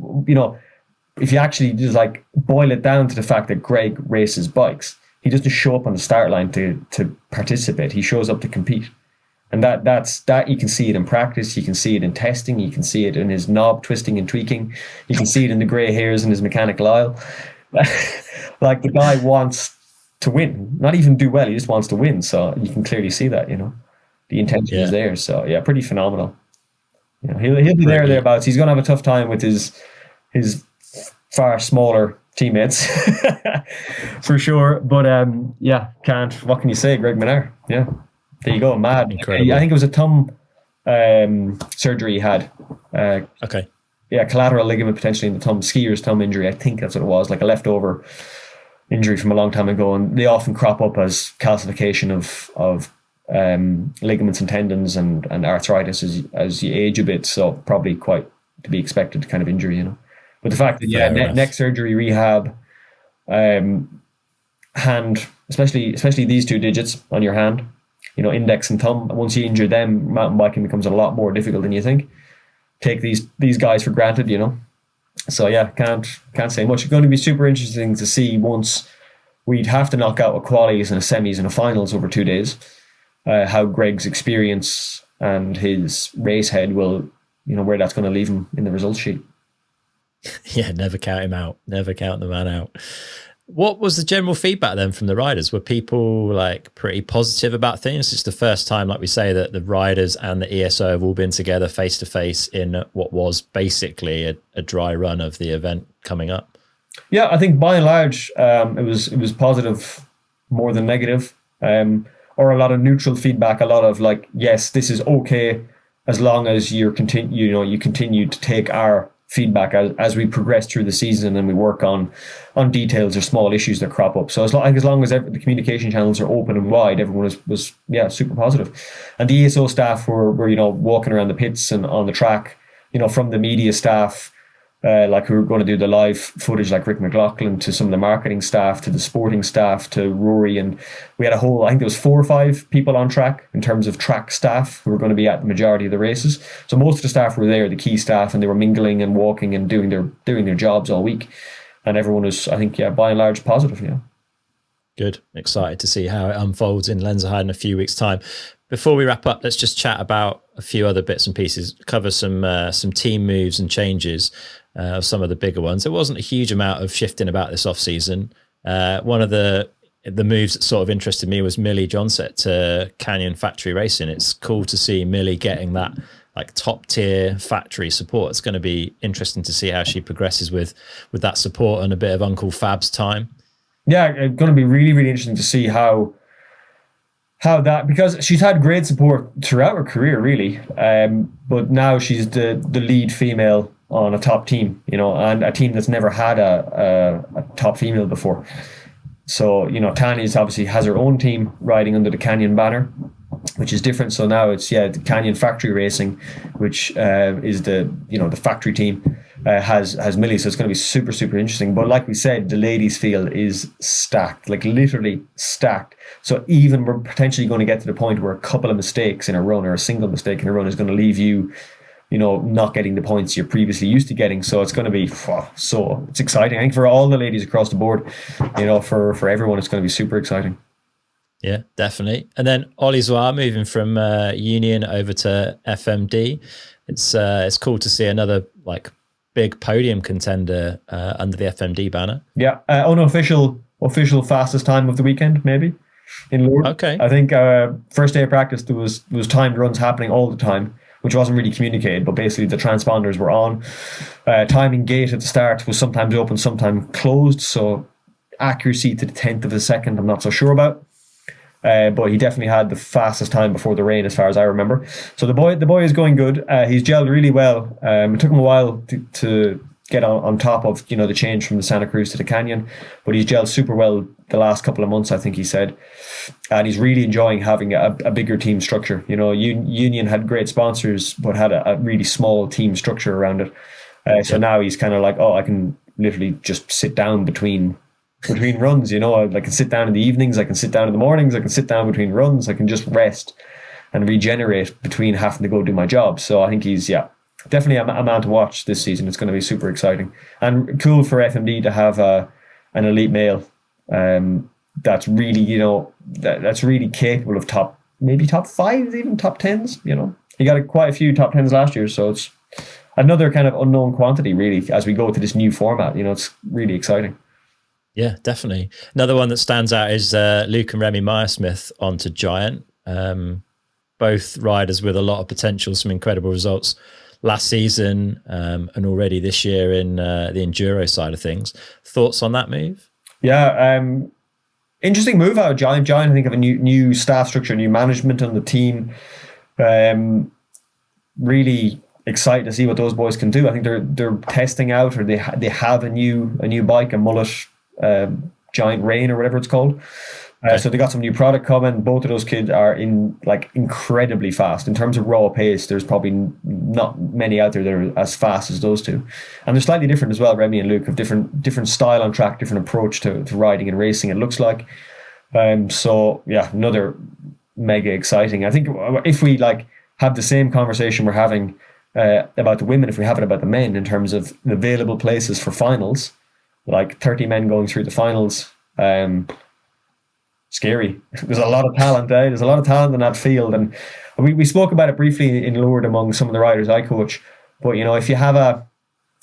S1: if you actually just boil it down to the fact that Greg races bikes, he doesn't show up on the start line to participate. He shows up to compete. And that you can see it in practice, you can see it in testing, you can see it in his knob twisting and tweaking, you can see it in the grey hairs in his mechanical aisle. Like, the guy wants to win, not even do well, he just wants to win. So you can clearly see that, the intention is there. So yeah, pretty phenomenal. He'll be thereabouts. He's going to have a tough time with his far smaller teammates for sure. But what can you say? Greg Minnaar. Yeah, there you go. Mad.
S2: Incredible.
S1: I think it was a thumb surgery he had.
S2: Okay.
S1: Yeah, collateral ligament potentially in the thumb, skier's thumb injury. I think that's what it was, like a leftover injury from a long time ago. And they often crop up as calcification of ligaments and tendons and arthritis as you age a bit. So probably quite to be expected kind of injury, But the fact that neck surgery, rehab, hand, especially these two digits on your hand, index and thumb. Once you injure them, mountain biking becomes a lot more difficult than you think. Take these guys for granted, So yeah, can't say much. It's going to be super interesting to see once we'd have to knock out a qualies and a semis and a finals over 2 days. How Greg's experience and his race head will, where that's going to leave him in the results sheet.
S2: Yeah, never count him out. Never count the man out. What was the general feedback then from the riders? Were people like pretty positive about things? It's the first time, like we say, that the riders and the ESO have all been together face to face in what was basically a dry run of the event coming up.
S1: Yeah, I think by and large, it was positive more than negative, or a lot of neutral feedback. A lot of like, yes, this is okay as long as you continue to take our feedback as we progress through the season and we work on details or small issues that crop up. So as long as the communication channels are open and wide, everyone was super positive. And the ESO staff were walking around the pits and on the track, from the media staff, like who were going to do the live footage, like Rick McLaughlin, to some of the marketing staff, to the sporting staff, to Rory. And we had I think there was 4 or 5 people on track in terms of track staff who were going to be at the majority of the races. So most of the staff were there, the key staff, and they were mingling and walking and doing their jobs all week. And everyone was, I think, by and large, positive. Yeah.
S2: Good. Excited to see how it unfolds in Lenzerheide in a few weeks' time. Before we wrap up, let's just chat about a few other bits and pieces, cover some team moves and changes of some of the bigger ones. There wasn't a huge amount of shifting about this off-season. One of the moves that sort of interested me was Millie Johnset to Canyon Factory Racing. It's cool to see Millie getting that like top tier factory support. It's going to be interesting to see how she progresses with that support and a bit of Uncle Fab's time. Yeah,
S1: it's going to be really, really interesting to see how that, because she's had great support throughout her career, really. But now she's the lead female on a top team, and a team that's never had a top female before. So, Tanya's obviously has her own team riding under the Canyon banner, which is different. So now it's the Canyon Factory Racing, which is the factory team, has Millie. So it's going to be super, super interesting. But like we said, the ladies' field is stacked, like literally stacked. So even we're potentially going to get to the point where a couple of mistakes in a run or a single mistake in a run is going to leave you, not getting the points you're previously used to getting. So it's going to be so it's exciting. I think for all the ladies across the board, for everyone, it's going to be super exciting.
S2: Yeah, definitely. And then Ollie Zoir moving from Union over to FMD. It's cool to see another like big podium contender under the FMD banner. Yeah,
S1: unofficial fastest time of the weekend, maybe in Lourdes.
S2: Okay,
S1: I think first day of practice there was timed runs happening all the time, which wasn't really communicated, but basically the transponders were on. Timing gate at the start was sometimes open, sometimes closed. So accuracy to the 10th of a second, I'm not so sure about. But he definitely had the fastest time before the rain, as far as I remember. So the boy is going good. He's gelled really well. It took him a while to get on top of the change from the Santa Cruz to the Canyon, but he's gelled super well the last couple of months, I think he said, and he's really enjoying having a bigger team structure. Union had great sponsors, but had a really small team structure around it. So now he's kind of like, I can literally just sit down between runs, I can sit down in the evenings, I can sit down in the mornings, I can sit down between runs, I can just rest and regenerate between having to go do my job. So I think he's definitely a man to watch this season. It's going to be super exciting and cool for FMD to have an elite male that's really that's really capable of top maybe top 5s, even top 10s. He got quite a few top 10s last year, so it's another kind of unknown quantity really as we go to this new format. It's really exciting.
S2: Yeah, definitely. Another one that stands out is Luke and Remy Myersmith onto Giant. Both riders with a lot of potential, some incredible results last season and already this year in the enduro side of things. Thoughts on that move?
S1: Yeah, interesting move out of Giant. Giant, I think, have a new staff structure, new management on the team. Really excited to see what those boys can do. I think they're testing out, or they have a new bike, a Mullet Giant Rain or whatever it's called.
S2: Okay.
S1: So they got some new product coming. Both of those kids are incredibly fast in terms of raw pace. There's probably not many out there that are as fast as those two, and they're slightly different as well. Remy and Luke have different style on track, different approach to riding and racing. It looks like. So yeah, another mega exciting. I think if we have the same conversation we're having about the women, if we have it about the men in terms of the available places for finals, 30 men going through the finals. Scary. There's a lot of talent, There's a lot of talent in that field, and we spoke about it briefly in Lourdes among some of the riders I coach. But if you have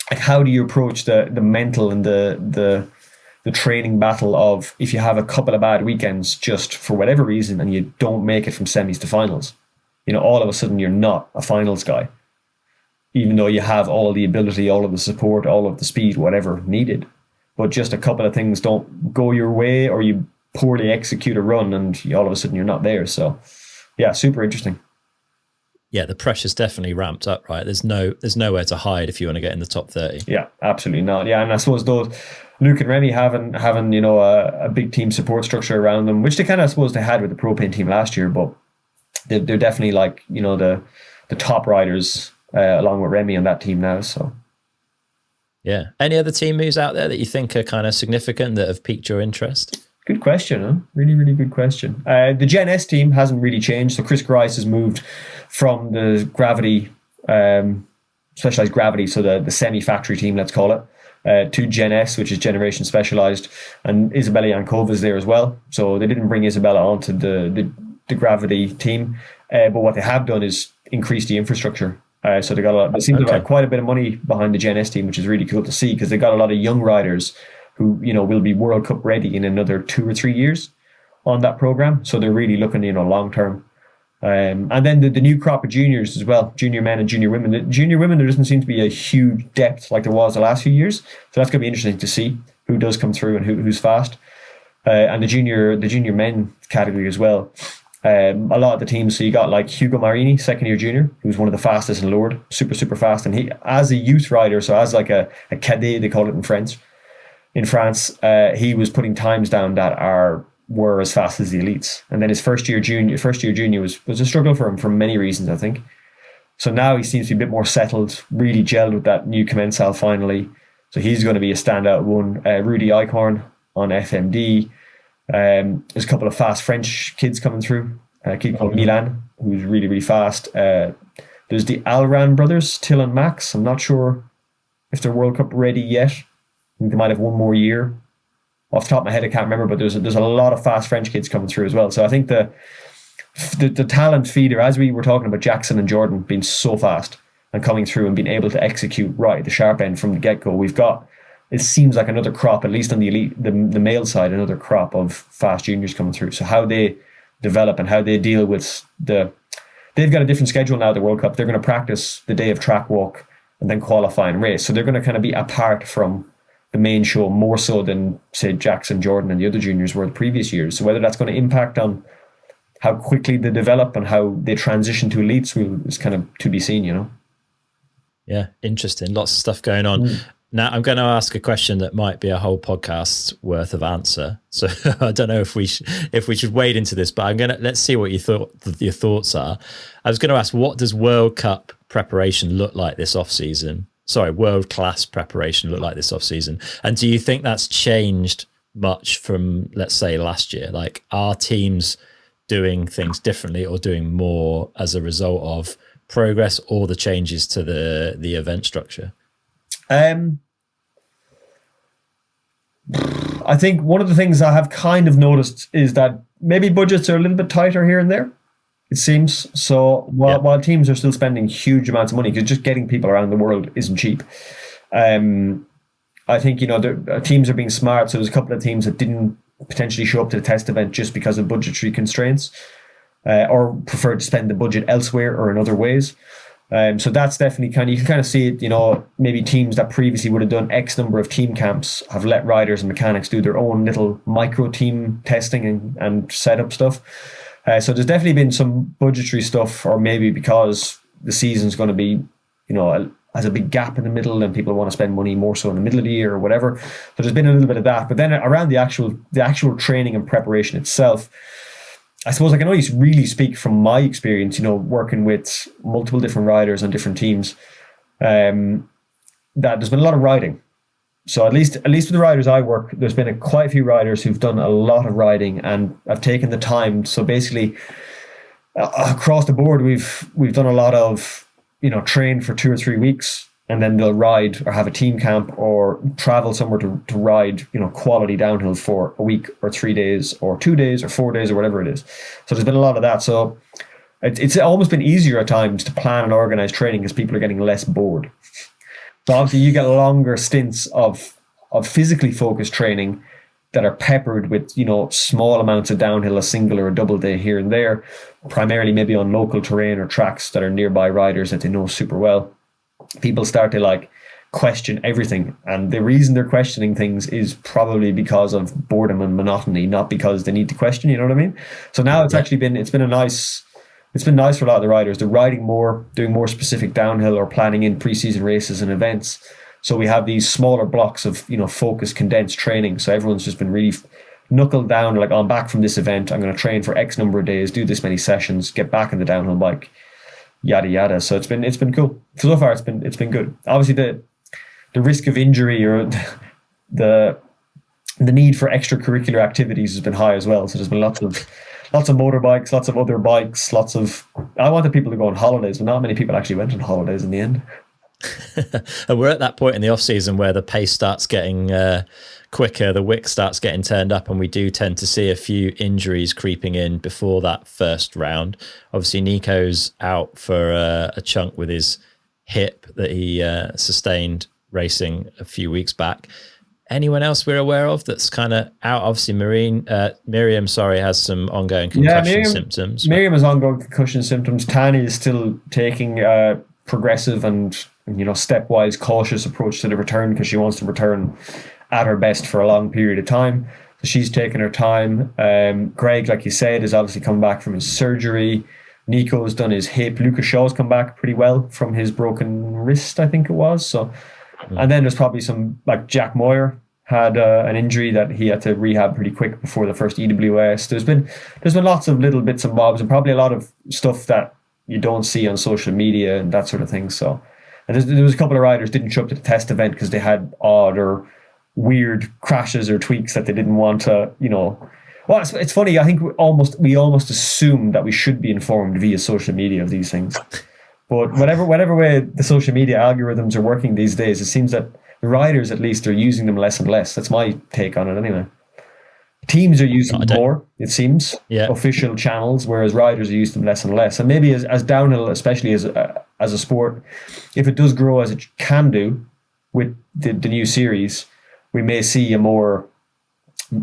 S1: how do you approach the mental and the training battle of if you have a couple of bad weekends just for whatever reason and you don't make it from semis to finals, all of a sudden you're not a finals guy, even though you have all the ability, all of the support, all of the speed, whatever needed. But just a couple of things don't go your way, or you poorly execute a run and all of a sudden you're not there. So yeah, super interesting.
S2: Yeah, the pressure's definitely ramped up, right? There's nowhere to hide if you want to get in the top 30.
S1: Yeah, absolutely not. Yeah, and I suppose those Luke and Remy having a big team support structure around them, which they kind of, I suppose, they had with the propane team last year, but they're definitely the top riders along with Remy on that team now. So
S2: yeah. Any other team moves out there that you think are kind of significant that have piqued your interest?
S1: Good question, huh? Really, really good question. The Gen S team hasn't really changed. So Chris Grice has moved from the gravity, specialized gravity, so the semi-factory team, let's call it, to Gen S, which is generation specialized, and Isabella Yankova is there as well. So they didn't bring Isabella onto the gravity team, but what they have done is increase the infrastructure. So they seem to have quite a bit of money behind the Gen S team, which is really cool to see, because they got a lot of young riders who will be World Cup ready in another 2 or 3 years on that program. So they're really looking long term. And then the new crop of juniors as well, junior men and junior women. The junior women, there doesn't seem to be a huge depth like there was the last few years. So that's going to be interesting to see who does come through and who's fast. And the junior men category as well. A lot of the teams, so you got Hugo Marini, second year junior, who's one of the fastest in Lourdes, super fast. And he, as a youth rider, so as a cadet, they call it in France, he was putting times down that were as fast as the elites. And then his first year junior was a struggle for him for many reasons, I think. So now he seems to be a bit more settled, really gelled with that new commensal finally. So he's going to be a standout one. Rudy Eichhorn on FMD. There's a couple of fast French kids coming through. A kid called Milan, who's really, really fast. There's the Alran brothers, Till and Max. I'm not sure if they're World Cup ready yet. I think they might have one more year. Off the top of my head, I can't remember, but there's a lot of fast French kids coming through as well. So I think the talent feeder, as we were talking about Jackson and Jordan being so fast and coming through and being able to execute right at the sharp end from the get-go, we've got, it seems like another crop, at least on the elite, the male side, another crop of fast juniors coming through. So how they develop and how they deal with they've got a different schedule now, the World Cup. They're going to practice the day of track walk and then qualify and race. So they're going to kind of be apart from the main show more so than, say, Jackson, Jordan and the other juniors were the previous years. So whether that's going to impact on how quickly they develop and how they transition to elites is kind of to be seen,
S2: Yeah, interesting. Lots of stuff going on. Now, I'm going to ask a question that might be a whole podcast's worth of answer. So I don't know if we should wade into this, but let's see what your thoughts are. I was going to ask, what does World Cup preparation look like this off-season? Sorry, world-class preparation look like this off-season? And do you think that's changed much from, let's say, last year? Like, are teams doing things differently or doing more as a result of progress or the changes to the event structure?
S1: I think one of the things I have kind of noticed is that maybe budgets are a little bit tighter here and there. it seems. So while teams are still spending huge amounts of money, because just getting people around the world isn't cheap. I think, teams are being smart. So there's a couple of teams that didn't potentially show up to the test event just because of budgetary constraints, or preferred to spend the budget elsewhere or in other ways. So that's definitely you can kind of see it, maybe teams that previously would have done X number of team camps have let riders and mechanics do their own little micro team testing and setup stuff. So there's definitely been some budgetary stuff, or maybe because the season's going to be, has a big gap in the middle and people want to spend money more so in the middle of the year or whatever. So there's been a little bit of that. But then around the actual training and preparation itself, I suppose I can only really speak from my experience, working with multiple different riders on different teams, that there's been a lot of riding. So at least with the riders I work, there's been quite a few riders who've done a lot of riding and have taken the time. So basically, across the board, we've done a lot of, train for 2 or 3 weeks, and then they'll ride or have a team camp or travel somewhere to ride, quality downhill for a week or 3 days or 2 days or 4 days or whatever it is. So there's been a lot of that. So it's almost been easier at times to plan and organize training because people are getting less bored. So obviously you get longer stints of physically focused training that are peppered with, small amounts of downhill, a single or a double day here and there, primarily maybe on local terrain or tracks that are nearby riders that they know super well. People start to question everything. And the reason they're questioning things is probably because of boredom and monotony, not because they need to question, you know what I mean? So now it's been nice for a lot of the riders. They're riding more, doing more specific downhill or planning in preseason races and events. So we have these smaller blocks of, focused, condensed training. So everyone's just been really knuckled down, I'm back from this event, I'm going to train for X number of days, do this many sessions, get back on the downhill bike, yada yada. So it's been cool. So far it's been good. Obviously the risk of injury or the need for extracurricular activities has been high as well. So there's been lots of motorbikes, lots of other bikes, I wanted people to go on holidays, but not many people actually went on holidays in the end.
S2: And we're at that point in the off season where the pace starts getting quicker, the wick starts getting turned up, and we do tend to see a few injuries creeping in before that first round. Obviously, Nico's out for a chunk with his hip that he sustained racing a few weeks back. Anyone else we're aware of that's kind of out? Obviously, Miriam, has some ongoing concussion symptoms.
S1: Miriam has ongoing concussion symptoms. Tani is still taking progressive and stepwise cautious approach to the return because she wants to return at her best for a long period of time. So she's taking her time. Greg, like you said, is obviously come back from his surgery. Nico's done his hip. Lucas Shaw's come back pretty well from his broken wrist, I think it was. So, and then there's probably some, like Jack Moyer had an injury that he had to rehab pretty quick before the first EWS. There's been lots of little bits and bobs and probably a lot of stuff that you don't see on social media and that sort of thing. So, and there was a couple of riders didn't show up to the test event because they had odd or weird crashes or tweaks that they didn't want to, Well, it's funny. I think we almost assume that we should be informed via social media of these things. But whatever way the social media algorithms are working these days, it seems that the riders at least are using them less and less. That's my take on it anyway. Teams are using them more, it seems, official channels, whereas riders are using them less and less. And maybe as downhill, especially as a sport, if it does grow as it can do with the new series, we may see a more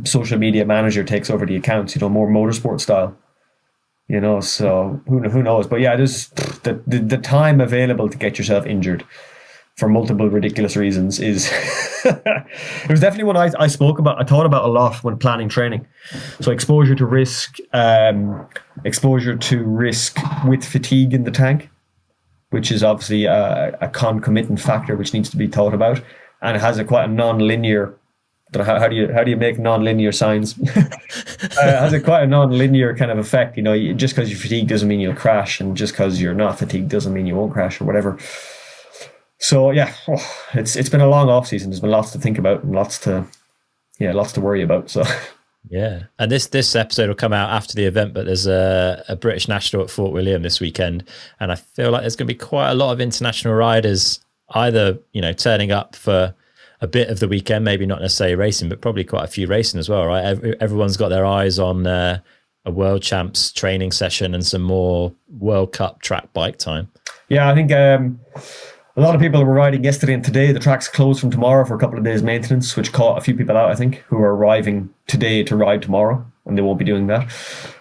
S1: social media manager takes over the accounts, more motorsport style. So who knows? But yeah, there's the time available to get yourself injured for multiple ridiculous reasons is it was definitely one I thought about a lot when planning training. So exposure to risk with fatigue in the tank, which is obviously a concomitant factor which needs to be thought about, and it has quite a non-linear. How do you make non-linear signs? It has quite a non-linear kind of effect. Just because you're fatigued doesn't mean you'll crash, and just because you're not fatigued doesn't mean you won't crash or whatever. So yeah, it's been a long off season. There's been lots to think about and lots to worry about. So
S2: yeah, and this episode will come out after the event, but there's a British National at Fort William this weekend, and I feel like there's going to be quite a lot of international riders either turning up for a bit of the weekend, maybe not necessarily racing, but probably quite a few racing as well, right? Everyone's got their eyes on a World Champs training session and some more World Cup track bike time.
S1: Yeah, I think a lot of people were riding yesterday and today. The track's closed from tomorrow for a couple of days maintenance, which caught a few people out, I think, who are arriving today to ride tomorrow, and they won't be doing that.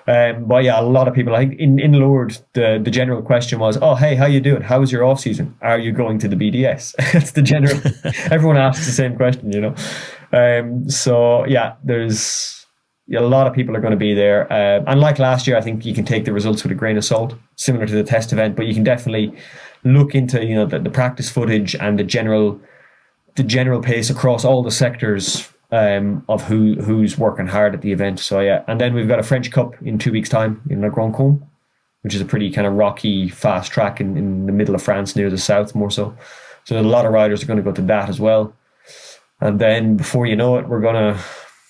S1: But yeah, a lot of people, I think in Lourdes, the general question was, oh, hey, how you doing? How was your off season? Are you going to the BDS? It's the general, everyone asks the same question, you know? So yeah, there's a lot of people are going to be there. And like last year, I think you can take the results with a grain of salt, similar to the test event, but you can definitely look into, you know, the practice footage and the general pace across all the sectors of who's working hard at the event. So yeah, and then we've got a French Cup in 2 weeks' time in La Grande Combe, which is a pretty kind of rocky, fast track in the middle of France, near the south more so. So a lot of riders are going to go to that as well. And then before you know it, we're going to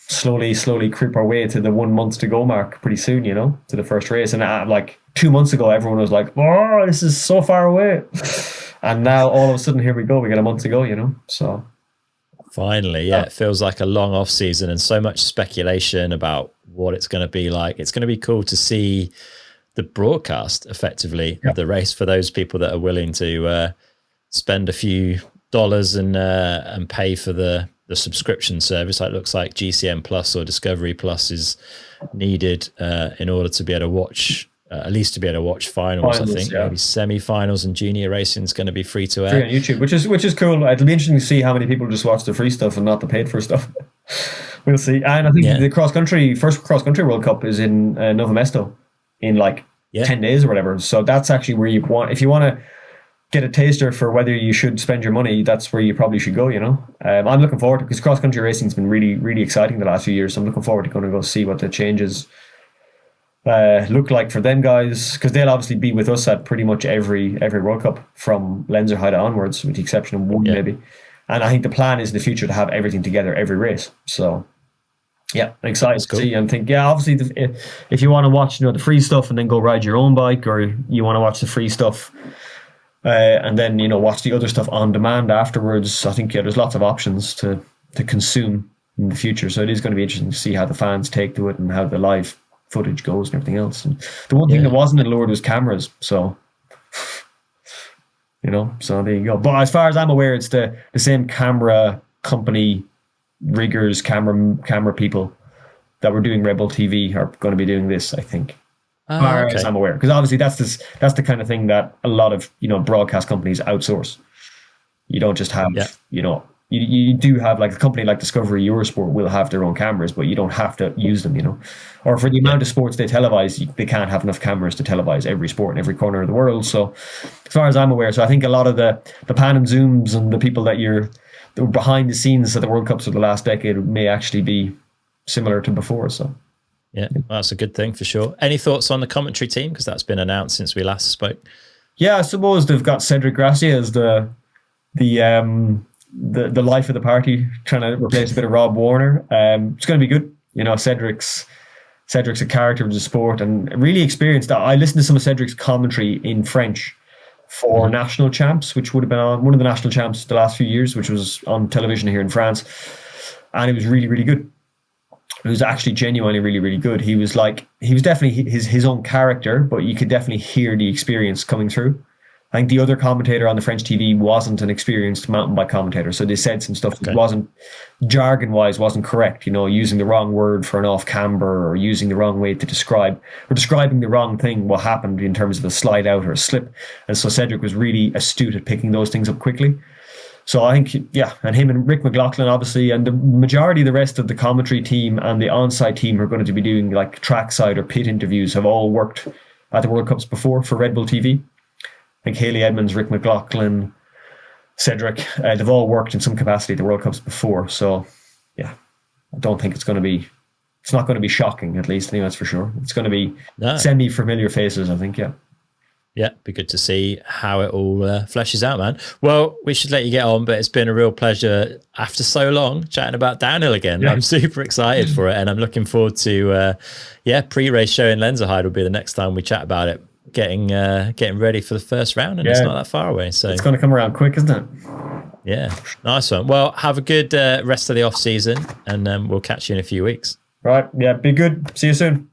S1: slowly creep our way to the 1 month to go mark pretty soon, you know, to the first race. And like 2 months ago, everyone was like, oh, this is so far away. And now all of a sudden, here we go. We got a month to go, you know, so.
S2: Finally, yeah, it feels like a long off season and so much speculation about what it's going to be like. It's going to be cool to see the broadcast effectively of the race for those people that are willing to spend a few dollars and pay for the subscription service. It looks like GCN Plus or Discovery Plus is needed in order to be able to watch, at least to be able to watch finals. I think maybe semi-finals and junior racing is going to be free to air.
S1: Free on YouTube, which is cool. It'll be interesting to see how many people just watch the free stuff and not the paid for stuff. We'll see. And I think the first cross country World Cup is in Novo Mesto in like 10 days or whatever. So that's actually where you want, if you want to get a taster for whether you should spend your money, that's where you probably should go, you know. I'm looking forward to, because cross country racing has been really, really exciting the last few years. So I'm looking forward to going to go see what the changes look like for them guys, because they'll obviously be with us at pretty much every World Cup from Lenzerheide onwards, with the exception of one maybe. And I think the plan is in the future to have everything together every race. So yeah, I'm excited to see and think, obviously if you want to watch, you know, the free stuff and then go ride your own bike, or you want to watch the free stuff and then, you know, watch the other stuff on demand afterwards, I think there's lots of options to consume in the future. So it is going to be interesting to see how the fans take to it and how the live footage goes and everything else. And the one thing that wasn't in Lourdes was cameras. So, you know, so there you go. But as far as I'm aware, it's the same camera company, riggers, camera people that were doing Red Bull TV are going to be doing this, I think. As far as I'm aware, because obviously that's the kind of thing that a lot of, you know, broadcast companies outsource. You don't just have, you know, you do have, like a company like Discovery Eurosport will have their own cameras, but you don't have to use them, you know. Or for the amount of sports they televise, they can't have enough cameras to televise every sport in every corner of the world. So as far as I'm aware, so I think a lot of the pan and zooms and the people that were behind the scenes at the World Cups of the last decade may actually be similar to before. So
S2: yeah, well, that's a good thing for sure. Any thoughts on the commentary team? Because that's been announced since we last spoke. Yeah,
S1: I suppose they've got Cedric Gracia as the life of the party, trying to replace a bit of Rob Warner. It's going to be good. You know, Cedric's a character of the sport and really experienced. I listened to some of Cedric's commentary in French for national champs, which would have been on one of the national champs the last few years, which was on television here in France. And it was really, really good. It was actually genuinely really, really good. He was definitely his own character, but you could definitely hear the experience coming through. I think the other commentator on the French TV wasn't an experienced mountain bike commentator, so they said some stuff that wasn't, jargon-wise, wasn't correct. You know, using the wrong word for an off camber, or using the wrong way to describing the wrong thing, what happened in terms of a slide out or a slip. And so Cedric was really astute at picking those things up quickly. So I think, and him and Rick McLaughlin, obviously, and the majority of the rest of the commentary team and the on-site team who are going to be doing like trackside or pit interviews have all worked at the World Cups before for Red Bull TV. Like Haley Edmonds, Rick McLaughlin, Cedric, they've all worked in some capacity at the World Cups before. So, I don't think it's not going to be shocking, at least. I think that's for sure. It's going to be semi-familiar faces, I think,
S2: Yeah, be good to see how it all fleshes out, man. Well, we should let you get on, but it's been a real pleasure after so long chatting about downhill again. Yeah. I'm super excited for it, and I'm looking forward to, pre-race show in Lenzerheide will be the next time we chat about it. Getting ready for the first round, and it's not that far away. So
S1: it's going to come around quick, isn't it?
S2: Yeah, nice one. Well, have a good rest of the off season, and we'll catch you in a few weeks.
S1: Right. Yeah, be good. See you soon.